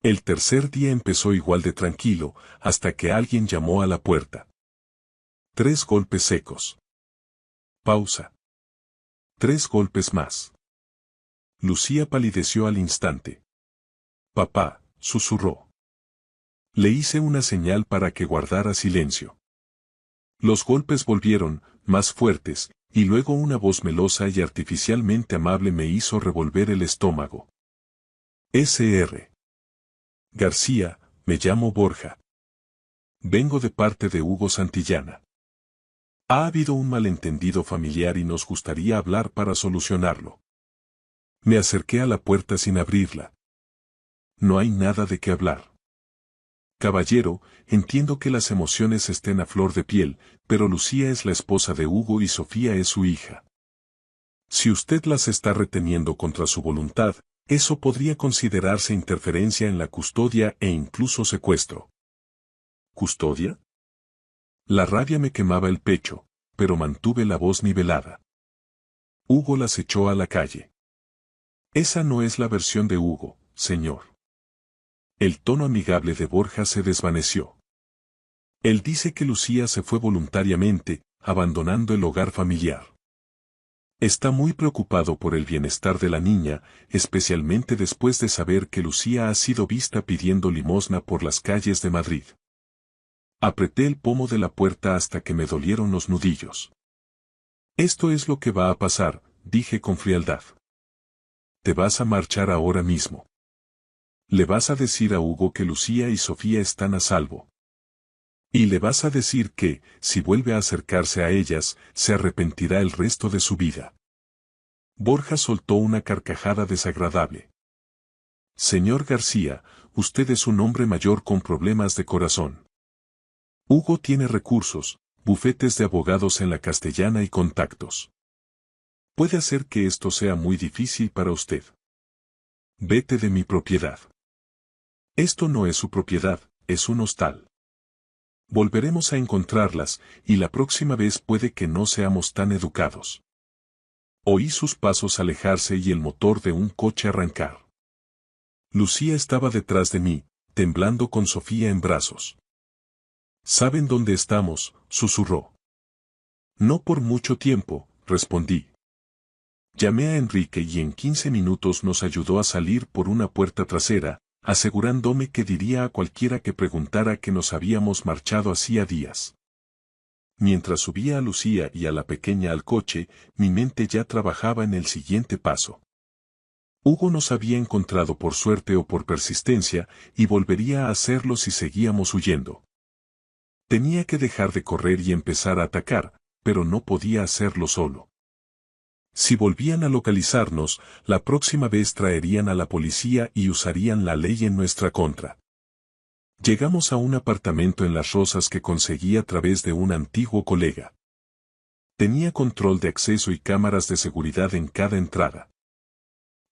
S1: El tercer día empezó igual de tranquilo, hasta que alguien llamó a la puerta. 3 golpes secos. Pausa. 3 golpes más. Lucía palideció al instante. Papá, susurró. Le hice una señal para que guardara silencio. Los golpes volvieron, más fuertes, y luego una voz melosa y artificialmente amable me hizo revolver el estómago. Sr. García, me llamo Borja. Vengo de parte de Hugo Santillana. Ha habido un malentendido familiar y nos gustaría hablar para solucionarlo. Me acerqué a la puerta sin abrirla. No hay nada de qué hablar. Caballero, entiendo que las emociones estén a flor de piel, pero Lucía es la esposa de Hugo y Sofía es su hija. Si usted las está reteniendo contra su voluntad, eso podría considerarse interferencia en la custodia e incluso secuestro. ¿Custodia? La rabia me quemaba el pecho, pero mantuve la voz nivelada. Hugo las echó a la calle. Esa no es la versión de Hugo, señor. El tono amigable de Borja se desvaneció. Él dice que Lucía se fue voluntariamente, abandonando el hogar familiar. Está muy preocupado por el bienestar de la niña, especialmente después de saber que Lucía ha sido vista pidiendo limosna por las calles de Madrid. Apreté el pomo de la puerta hasta que me dolieron los nudillos. Esto es lo que va a pasar, dije con frialdad. Te vas a marchar ahora mismo. Le vas a decir a Hugo que Lucía y Sofía están a salvo. Y le vas a decir que, si vuelve a acercarse a ellas, se arrepentirá el resto de su vida. Borja soltó una carcajada desagradable. Señor García, usted es un hombre mayor con problemas de corazón. Hugo tiene recursos, bufetes de abogados en la Castellana y contactos. Puede hacer que esto sea muy difícil para usted. Vete de mi propiedad. Esto no es su propiedad, es un hostal. Volveremos a encontrarlas, y la próxima vez puede que no seamos tan educados. Oí sus pasos alejarse y el motor de un coche arrancar. Lucía estaba detrás de mí, temblando con Sofía en brazos. ¿Saben dónde estamos?, susurró. No por mucho tiempo, respondí. Llamé a Enrique y en 15 minutos nos ayudó a salir por una puerta trasera, asegurándome que diría a cualquiera que preguntara que nos habíamos marchado hacía días. Mientras subía a Lucía y a la pequeña al coche, mi mente ya trabajaba en el siguiente paso. Hugo nos había encontrado por suerte o por persistencia, y volvería a hacerlo si seguíamos huyendo. Tenía que dejar de correr y empezar a atacar, pero no podía hacerlo solo. Si volvían a localizarnos, la próxima vez traerían a la policía y usarían la ley en nuestra contra. Llegamos a un apartamento en Las Rosas que conseguí a través de un antiguo colega. Tenía control de acceso y cámaras de seguridad en cada entrada.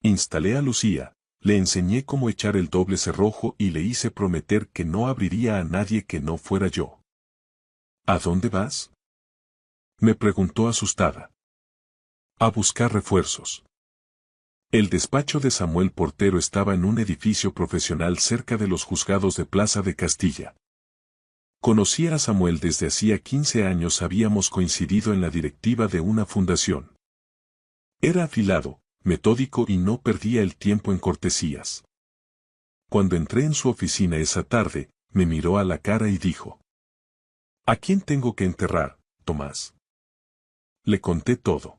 S1: Instalé a Lucía, le enseñé cómo echar el doble cerrojo y le hice prometer que no abriría a nadie que no fuera yo. ¿A dónde vas?, me preguntó asustada. A buscar refuerzos. El despacho de Samuel Portero estaba en un edificio profesional cerca de los juzgados de Plaza de Castilla. Conocía a Samuel desde hacía 15 años, habíamos coincidido en la directiva de una fundación. Era afilado, metódico y no perdía el tiempo en cortesías. Cuando entré en su oficina esa tarde, me miró a la cara y dijo: ¿A quién tengo que enterrar, Tomás? Le conté todo.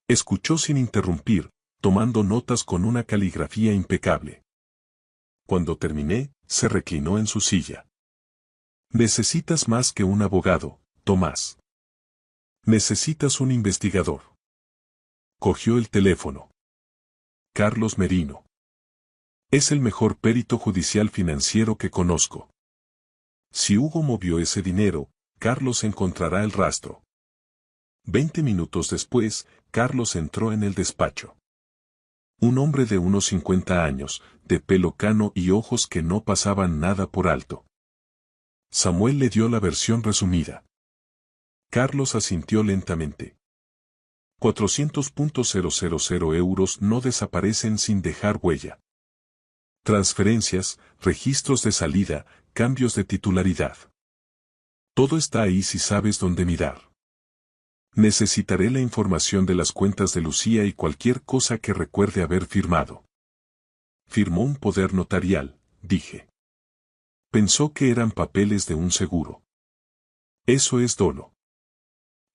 S1: Escuchó sin interrumpir, tomando notas con una caligrafía impecable. Cuando terminé, se reclinó en su silla. Necesitas más que un abogado, Tomás. Necesitas un investigador. Cogió el teléfono. Carlos Merino. Es el mejor perito judicial financiero que conozco. Si Hugo movió ese dinero, Carlos encontrará el rastro. 20 minutos después, Carlos entró en el despacho. Un hombre de unos 50 años, de pelo cano y ojos que no pasaban nada por alto. Samuel le dio la versión resumida. Carlos asintió lentamente. 400.000 euros no desaparecen sin dejar huella. Transferencias, registros de salida, cambios de titularidad. Todo está ahí si sabes dónde mirar. Necesitaré la información de las cuentas de Lucía y cualquier cosa que recuerde haber firmado. Firmó un poder notarial, dije. Pensó que eran papeles de un seguro. Eso es dolo.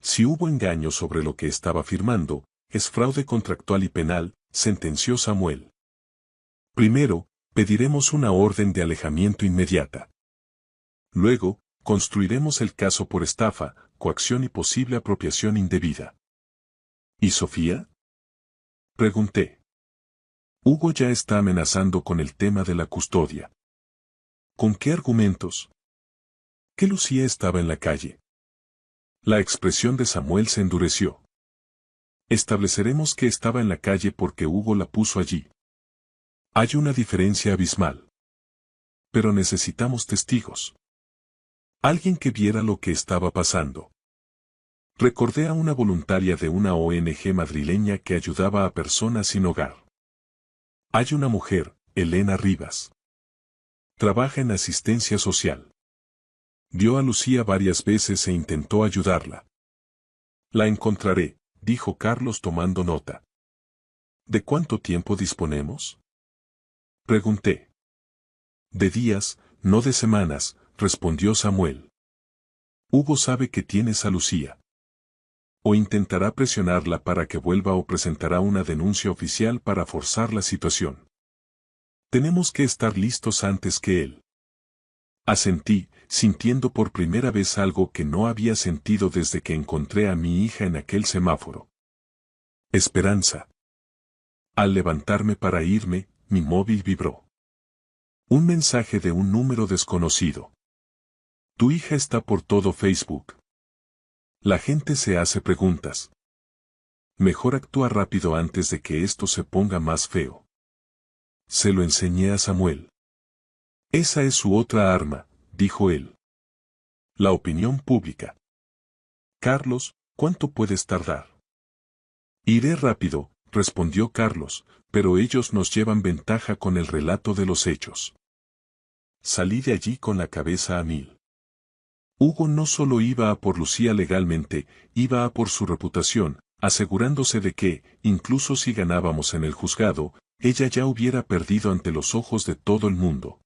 S1: Si hubo engaño sobre lo que estaba firmando, es fraude contractual y penal, sentenció Samuel. Primero, pediremos una orden de alejamiento inmediata. Luego, construiremos el caso por estafa, coacción y posible apropiación indebida. ¿Y Sofía?, pregunté. Hugo ya está amenazando con el tema de la custodia. ¿Con qué argumentos? Que Lucía estaba en la calle. La expresión de Samuel se endureció. Estableceremos que estaba en la calle porque Hugo la puso allí. Hay una diferencia abismal. Pero necesitamos testigos. Alguien que viera lo que estaba pasando. Recordé a una voluntaria de una ONG madrileña que ayudaba a personas sin hogar. Hay una mujer, Elena Rivas. Trabaja en asistencia social. Vio a Lucía varias veces e intentó ayudarla. La encontraré, dijo Carlos tomando nota. ¿De cuánto tiempo disponemos? Pregunté. De días, no de semanas, respondió Samuel. Hugo sabe que tienes a Lucía. O intentará presionarla para que vuelva o presentará una denuncia oficial para forzar la situación. Tenemos que estar listos antes que él. Asentí, sintiendo por primera vez algo que no había sentido desde que encontré a mi hija en aquel semáforo. Esperanza. Al levantarme para irme, mi móvil vibró. Un mensaje de un número desconocido. Tu hija está por todo Facebook. La gente se hace preguntas. Mejor actúa rápido antes de que esto se ponga más feo. Se lo enseñé a Samuel. Esa es su otra arma, dijo él. La opinión pública. Carlos, ¿cuánto puedes tardar? Iré rápido, respondió Carlos, pero ellos nos llevan ventaja con el relato de los hechos. Salí de allí con la cabeza a mil. Hugo no solo iba a por Lucía legalmente, iba a por su reputación, asegurándose de que, incluso si ganábamos en el juzgado, ella ya hubiera perdido ante los ojos de todo el mundo.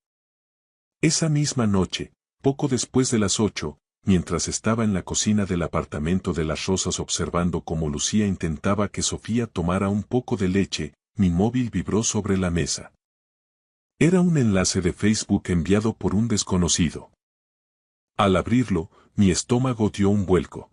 S1: Esa misma noche, poco después de las 8, mientras estaba en la cocina del apartamento de las Rosas observando cómo Lucía intentaba que Sofía tomara un poco de leche, mi móvil vibró sobre la mesa. Era un enlace de Facebook enviado por un desconocido. Al abrirlo, mi estómago dio un vuelco.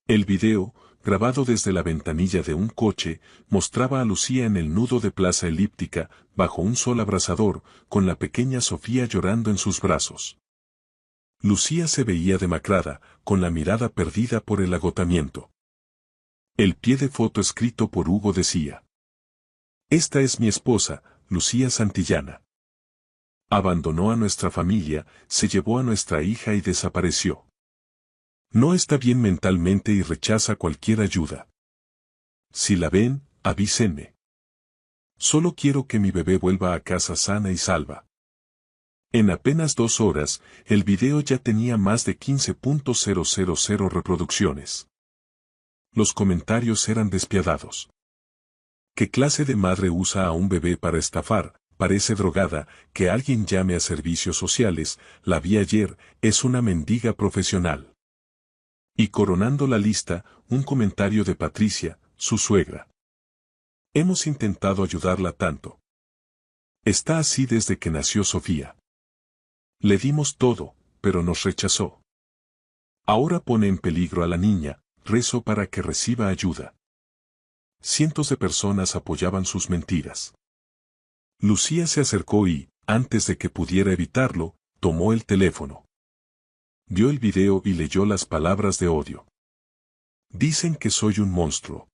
S1: El video, grabado desde la ventanilla de un coche, mostraba a Lucía en el nudo de Plaza Elíptica, bajo un sol abrasador, con la pequeña Sofía llorando en sus brazos. Lucía se veía demacrada, con la mirada perdida por el agotamiento. El pie de foto escrito por Hugo decía: Esta es mi esposa, Lucía Santillana. Abandonó a nuestra familia, se llevó a nuestra hija y desapareció. No está bien mentalmente y rechaza cualquier ayuda. Si la ven, avísenme. Solo quiero que mi bebé vuelva a casa sana y salva. En apenas 2 horas, el video ya tenía más de 15.000 reproducciones. Los comentarios eran despiadados. ¿Qué clase de madre usa a un bebé para estafar? Parece drogada, que alguien llame a servicios sociales, la vi ayer, es una mendiga profesional. Y coronando la lista, un comentario de Patricia, su suegra. Hemos intentado ayudarla tanto. Está así desde que nació Sofía. Le dimos todo, pero nos rechazó. Ahora pone en peligro a la niña, rezo para que reciba ayuda. Cientos de personas apoyaban sus mentiras. Lucía se acercó y, antes de que pudiera evitarlo, tomó el teléfono. Vio el video y leyó las palabras de odio. Dicen que soy un monstruo.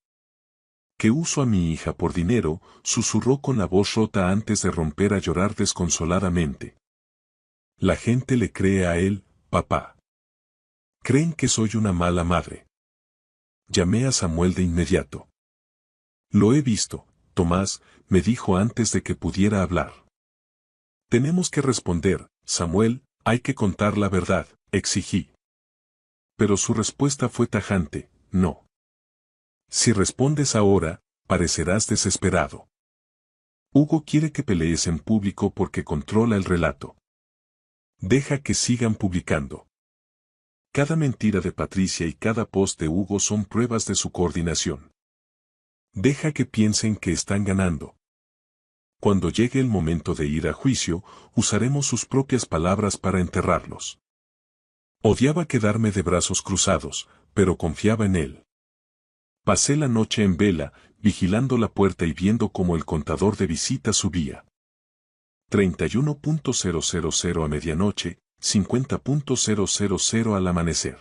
S1: Que uso a mi hija por dinero, susurró con la voz rota antes de romper a llorar desconsoladamente. La gente le cree a él, papá. Creen que soy una mala madre. Llamé a Samuel de inmediato. Lo he visto, Tomás, me dijo antes de que pudiera hablar. Tenemos que responder, Samuel, hay que contar la verdad, exigí. Pero su respuesta fue tajante, no. Si respondes ahora, parecerás desesperado. Hugo quiere que pelees en público porque controla el relato. Deja que sigan publicando. Cada mentira de Patricia y cada post de Hugo son pruebas de su coordinación. Deja que piensen que están ganando. Cuando llegue el momento de ir a juicio, usaremos sus propias palabras para enterrarlos. Odiaba quedarme de brazos cruzados, pero confiaba en él. Pasé la noche en vela, vigilando la puerta y viendo cómo el contador de visitas subía. 31.000 a medianoche, 50.000 al amanecer.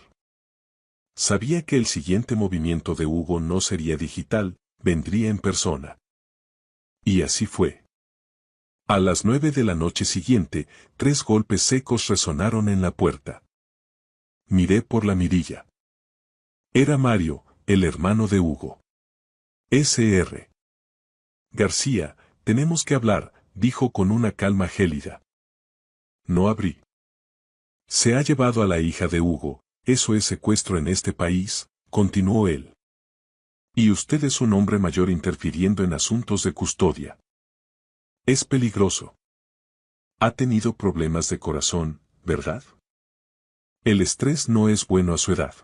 S1: Sabía que el siguiente movimiento de Hugo no sería digital, vendría en persona. Y así fue. A las 9 de la noche siguiente, 3 golpes secos resonaron en la puerta. Miré por la mirilla. Era Mario, el hermano de Hugo. Sr. García, tenemos que hablar, dijo con una calma gélida. no abrí. Se ha llevado a la hija de Hugo, eso es secuestro en este país, continuó él. Y usted es un hombre mayor interfiriendo en asuntos de custodia. Es peligroso. Ha tenido problemas de corazón, ¿verdad? El estrés no es bueno a su edad.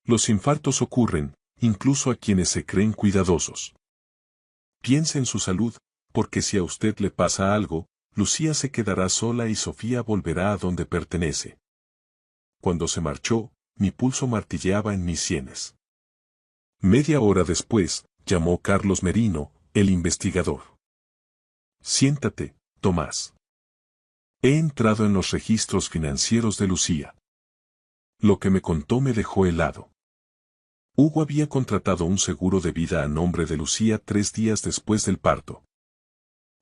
S1: Los infartos ocurren, incluso a quienes se creen cuidadosos. Piense en su salud, porque si a usted le pasa algo, Lucía se quedará sola y Sofía volverá a donde pertenece. Cuando se marchó, mi pulso martilleaba en mis sienes. Media hora después, llamó Carlos Merino, el investigador. Siéntate, Tomás. He entrado en los registros financieros de Lucía. Lo que me contó me dejó helado. Hugo había contratado un seguro de vida a nombre de Lucía 3 días después del parto.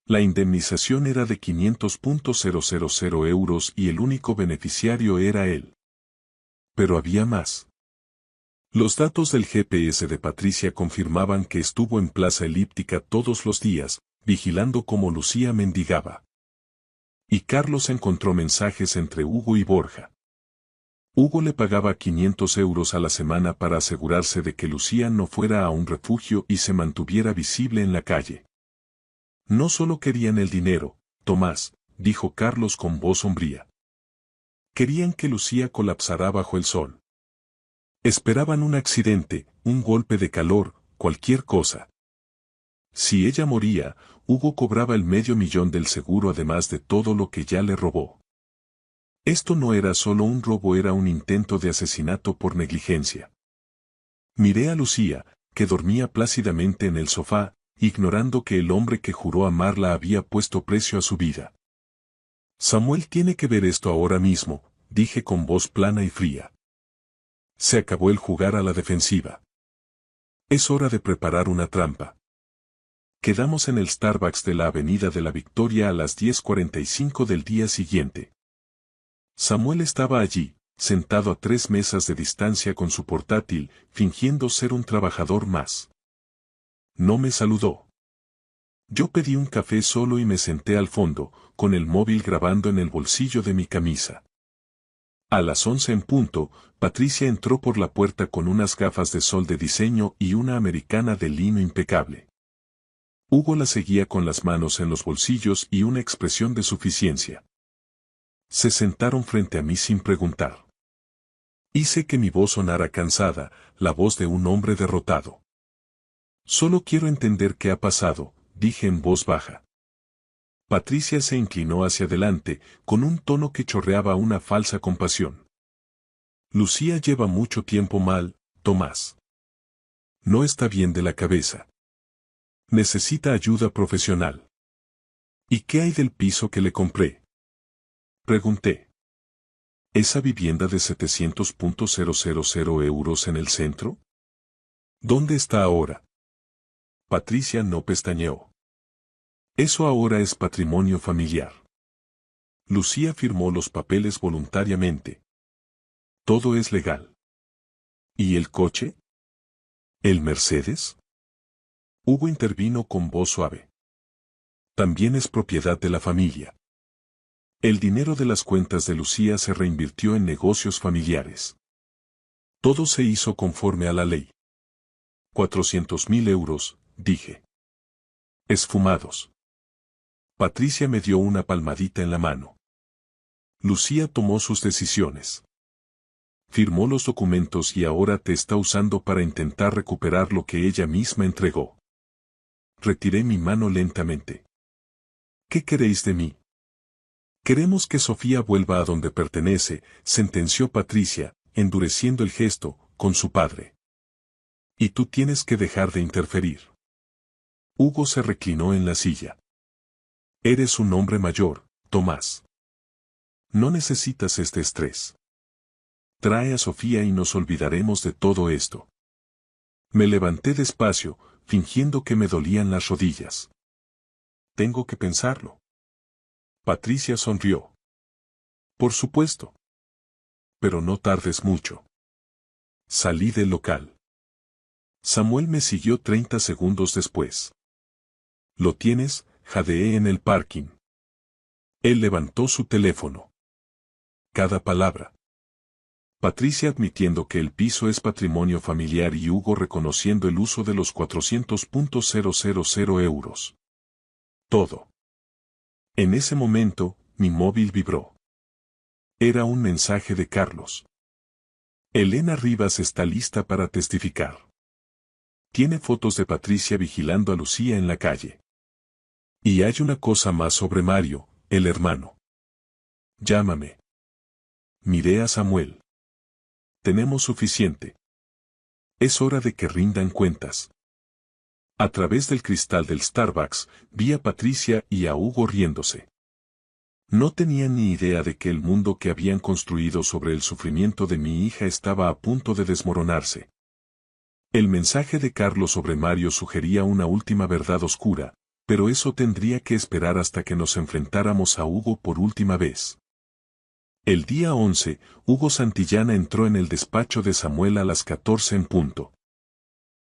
S1: La indemnización era de 500.000 euros y el único beneficiario era él. Pero había más. Los datos del GPS de Patricia confirmaban que estuvo en Plaza Elíptica todos los días, vigilando cómo Lucía mendigaba. Y Carlos encontró mensajes entre Hugo y Borja. Hugo le pagaba 500 euros a la semana para asegurarse de que Lucía no fuera a un refugio y se mantuviera visible en la calle. No solo querían el dinero, Tomás, dijo Carlos con voz sombría. Querían que Lucía colapsara bajo el sol. Esperaban un accidente, un golpe de calor, cualquier cosa. Si ella moría, Hugo cobraba el $500,000 del seguro además de todo lo que ya le robó. Esto no era solo un robo, era un intento de asesinato por negligencia. Miré a Lucía, que dormía plácidamente en el sofá, ignorando que el hombre que juró amarla había puesto precio a su vida. Samuel tiene que ver esto ahora mismo, dije con voz plana y fría. Se acabó el jugar a la defensiva. Es hora de preparar una trampa. Quedamos en el Starbucks de la Avenida de la Victoria a las 10:45 del día siguiente. Samuel estaba allí, sentado a 3 mesas de distancia con su portátil, fingiendo ser un trabajador más. No me saludó. Yo pedí un café solo y me senté al fondo, con el móvil grabando en el bolsillo de mi camisa. A las 11 en punto, Patricia entró por la puerta con unas gafas de sol de diseño y una americana de lino impecable. Hugo la seguía con las manos en los bolsillos y una expresión de suficiencia. Se sentaron frente a mí sin preguntar. Hice que mi voz sonara cansada, la voz de un hombre derrotado. Solo quiero entender qué ha pasado, dije en voz baja. Patricia se inclinó hacia adelante, con un tono que chorreaba una falsa compasión. Lucía lleva mucho tiempo mal, Tomás. No está bien de la cabeza. Necesita ayuda profesional. ¿Y qué hay del piso que le compré? Pregunté. ¿Esa vivienda de 700.000 euros en el centro? ¿Dónde está ahora? Patricia no pestañeó. Eso ahora es patrimonio familiar. Lucía firmó los papeles voluntariamente. Todo es legal. ¿Y el coche? ¿El Mercedes? Hugo intervino con voz suave. También es propiedad de la familia. El dinero de las cuentas de Lucía se reinvirtió en negocios familiares. Todo se hizo conforme a la ley. 400.000 euros, dije. Esfumados. Patricia me dio una palmadita en la mano. Lucía tomó sus decisiones. Firmó los documentos y ahora te está usando para intentar recuperar lo que ella misma entregó. Retiré mi mano lentamente. ¿Qué queréis de mí? Queremos que Sofía vuelva a donde pertenece, sentenció Patricia, endureciendo el gesto, con su padre. Y tú tienes que dejar de interferir. Hugo se reclinó en la silla. Eres un hombre mayor, Tomás. No necesitas este estrés. Trae a Sofía y nos olvidaremos de todo esto. Me levanté despacio, fingiendo que me dolían las rodillas. Tengo que pensarlo. Patricia sonrió. Por supuesto. Pero no tardes mucho. Salí del local. Samuel me siguió 30 segundos después. ¿Lo tienes?, jadeé en el parking. Él levantó su teléfono. Cada palabra. Patricia admitiendo que el piso es patrimonio familiar y Hugo reconociendo el uso de los 400.000 euros. Todo. En ese momento, mi móvil vibró. Era un mensaje de Carlos. Elena Rivas está lista para testificar. Tiene fotos de Patricia vigilando a Lucía en la calle. Y hay una cosa más sobre Mario, el hermano. Llámame. Miré a Samuel. Tenemos suficiente. Es hora de que rindan cuentas. A través del cristal del Starbucks, vi a Patricia y a Hugo riéndose. No tenían ni idea de que el mundo que habían construido sobre el sufrimiento de mi hija estaba a punto de desmoronarse. El mensaje de Carlos sobre Mario sugería una última verdad oscura, pero eso tendría que esperar hasta que nos enfrentáramos a Hugo por última vez. El día 11, Hugo Santillana entró en el despacho de Samuel a las 14 en punto.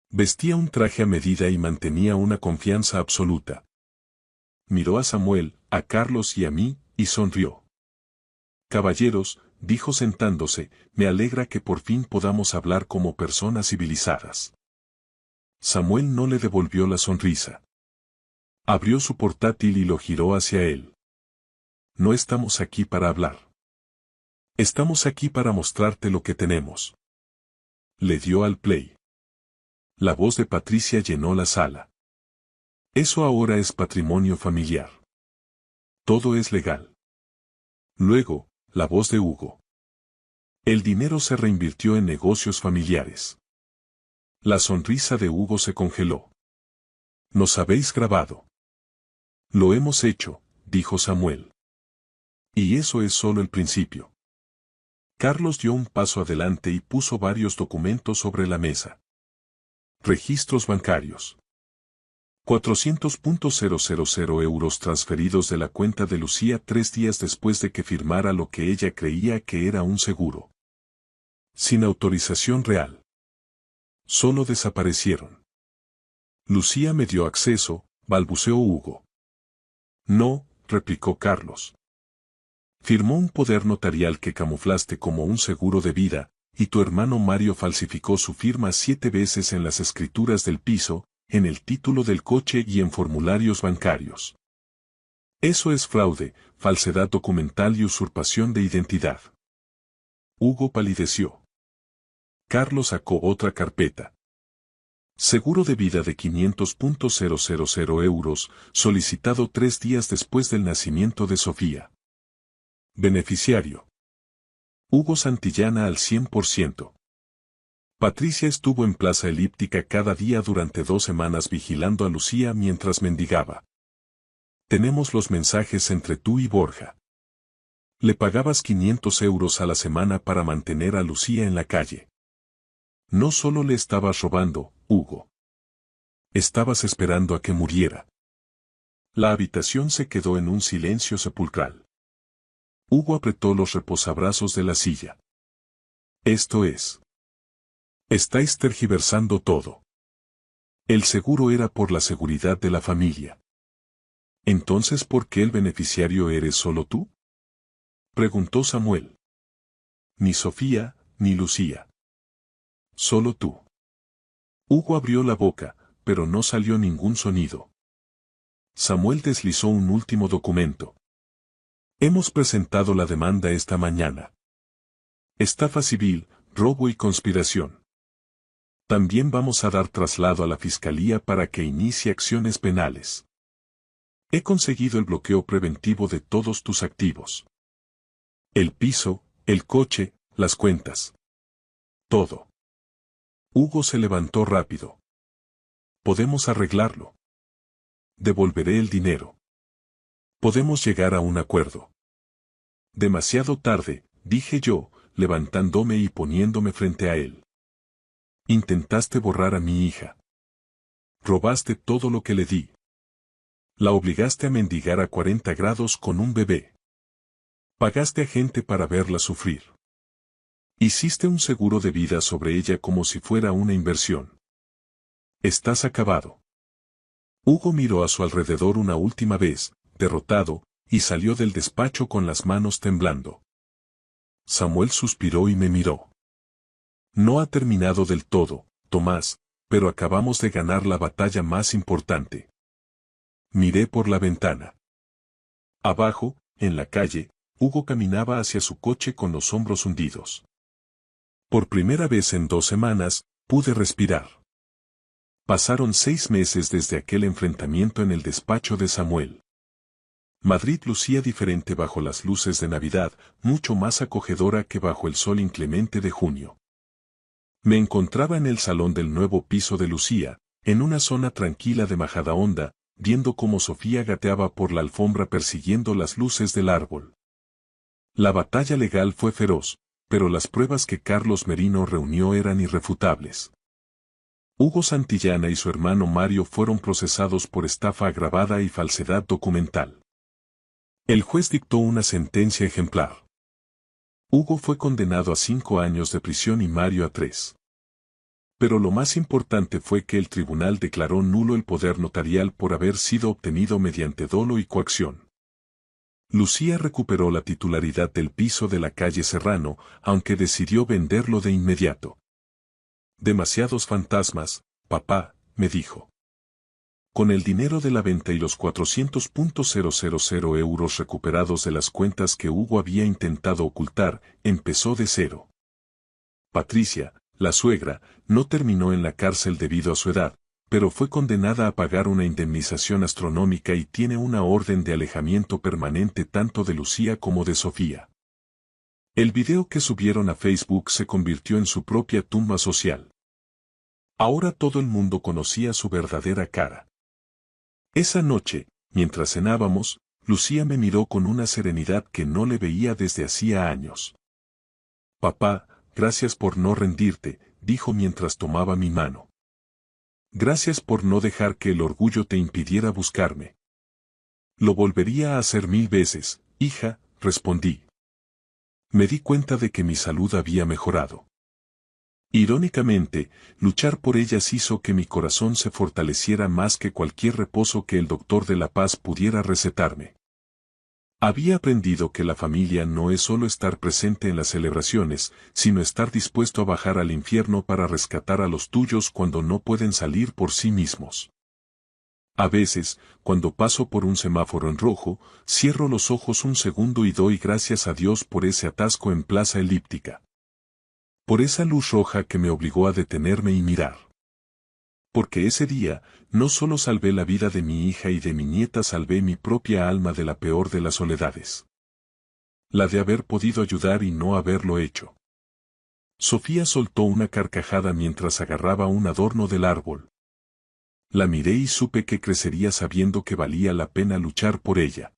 S1: Vestía un traje a medida y mantenía una confianza absoluta. Miró a Samuel, a Carlos y a mí, y sonrió. Caballeros, dijo sentándose, me alegra que por fin podamos hablar como personas civilizadas. Samuel no le devolvió la sonrisa. Abrió su portátil y lo giró hacia él. No estamos aquí para hablar. Estamos aquí para mostrarte lo que tenemos. Le dio al play. La voz de Patricia llenó la sala. Eso ahora es patrimonio familiar. Todo es legal. Luego, la voz de Hugo. El dinero se reinvirtió en negocios familiares. La sonrisa de Hugo se congeló. Nos habéis grabado. Lo hemos hecho, dijo Samuel. Y eso es solo el principio. Carlos dio un paso adelante y puso varios documentos sobre la mesa. Registros bancarios. 400.000 euros transferidos de la cuenta de Lucía 3 días después de que firmara lo que ella creía que era un seguro. Sin autorización real. Solo desaparecieron. Lucía me dio acceso, balbuceó Hugo. No, replicó Carlos. Firmó un poder notarial que camuflaste como un seguro de vida, y tu hermano Mario falsificó su firma 7 veces en las escrituras del piso, en el título del coche y en formularios bancarios. Eso es fraude, falsedad documental y usurpación de identidad. Hugo palideció. Carlos sacó otra carpeta. Seguro de vida de 500.000 euros, solicitado 3 días después del nacimiento de Sofía. Beneficiario. Hugo Santillana al 100%. Patricia estuvo en Plaza Elíptica cada día durante 2 semanas vigilando a Lucía mientras mendigaba. Tenemos los mensajes entre tú y Borja. Le pagabas 500 euros a la semana para mantener a Lucía en la calle. No solo le estabas robando, Hugo. Estabas esperando a que muriera. La habitación se quedó en un silencio sepulcral. Hugo apretó los reposabrazos de la silla. Esto es. Estáis tergiversando todo. El seguro era por la seguridad de la familia. Entonces, ¿por qué el beneficiario eres solo tú? Preguntó Samuel. Ni Sofía, ni Lucía. Solo tú. Hugo abrió la boca, pero no salió ningún sonido. Samuel deslizó un último documento. Hemos presentado la demanda esta mañana. Estafa civil, robo y conspiración. También vamos a dar traslado a la Fiscalía para que inicie acciones penales. He conseguido el bloqueo preventivo de todos tus activos. El piso, el coche, las cuentas. Todo. Hugo se levantó rápido. Podemos arreglarlo. Devolveré el dinero. Podemos llegar a un acuerdo. Demasiado tarde, dije yo, levantándome y poniéndome frente a él. Intentaste borrar a mi hija. Robaste todo lo que le di. La obligaste a mendigar a 40 grados con un bebé. Pagaste a gente para verla sufrir. Hiciste un seguro de vida sobre ella como si fuera una inversión. Estás acabado. Hugo miró a su alrededor una última vez, derrotado, y salió del despacho con las manos temblando. Samuel suspiró y me miró. No ha terminado del todo, Tomás, pero acabamos de ganar la batalla más importante. Miré por la ventana. Abajo, en la calle, Hugo caminaba hacia su coche con los hombros hundidos. Por primera vez en 2 semanas, pude respirar. Pasaron 6 meses desde aquel enfrentamiento en el despacho de Samuel. Madrid lucía diferente bajo las luces de Navidad, mucho más acogedora que bajo el sol inclemente de junio. Me encontraba en el salón del nuevo piso de Lucía, en una zona tranquila de Majadahonda, viendo cómo Sofía gateaba por la alfombra persiguiendo las luces del árbol. La batalla legal fue feroz, pero las pruebas que Carlos Merino reunió eran irrefutables. Hugo Santillana y su hermano Mario fueron procesados por estafa agravada y falsedad documental. El juez dictó una sentencia ejemplar. Hugo fue condenado a 5 años de prisión y Mario a 3. Pero lo más importante fue que el tribunal declaró nulo el poder notarial por haber sido obtenido mediante dolo y coacción. Lucía recuperó la titularidad del piso de la calle Serrano, aunque decidió venderlo de inmediato. Demasiados fantasmas, papá, me dijo. Con el dinero de la venta y los 400.000 euros recuperados de las cuentas que Hugo había intentado ocultar, empezó de cero. Patricia, la suegra, no terminó en la cárcel debido a su edad, pero fue condenada a pagar una indemnización astronómica y tiene una orden de alejamiento permanente tanto de Lucía como de Sofía. El video que subieron a Facebook se convirtió en su propia tumba social. Ahora todo el mundo conocía su verdadera cara. Esa noche, mientras cenábamos, Lucía me miró con una serenidad que no le veía desde hacía años. Papá, gracias por no rendirte, dijo mientras tomaba mi mano. Gracias por no dejar que el orgullo te impidiera buscarme. Lo volvería a hacer 1000 veces, hija, respondí. Me di cuenta de que mi salud había mejorado. Irónicamente, luchar por ellas hizo que mi corazón se fortaleciera más que cualquier reposo que el doctor de la paz pudiera recetarme. Había aprendido que la familia no es solo estar presente en las celebraciones, sino estar dispuesto a bajar al infierno para rescatar a los tuyos cuando no pueden salir por sí mismos. A veces, cuando paso por un semáforo en rojo, cierro los ojos un segundo y doy gracias a Dios por ese atasco en Plaza Elíptica. Por esa luz roja que me obligó a detenerme y mirar. Porque ese día, no solo salvé la vida de mi hija y de mi nieta, salvé mi propia alma de la peor de las soledades. La de haber podido ayudar y no haberlo hecho. Sofía soltó una carcajada mientras agarraba un adorno del árbol. La miré y supe que crecería sabiendo que valía la pena luchar por ella.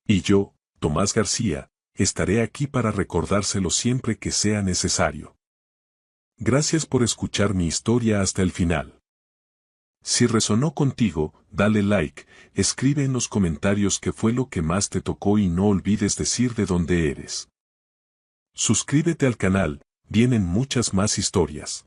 S1: Y yo, Tomás García, estaré aquí para recordárselo siempre que sea necesario. Gracias por escuchar mi historia hasta el final. Si resonó contigo, dale like, escribe en los comentarios qué fue lo que más te tocó y no olvides decir de dónde eres. Suscríbete al canal, vienen muchas más historias.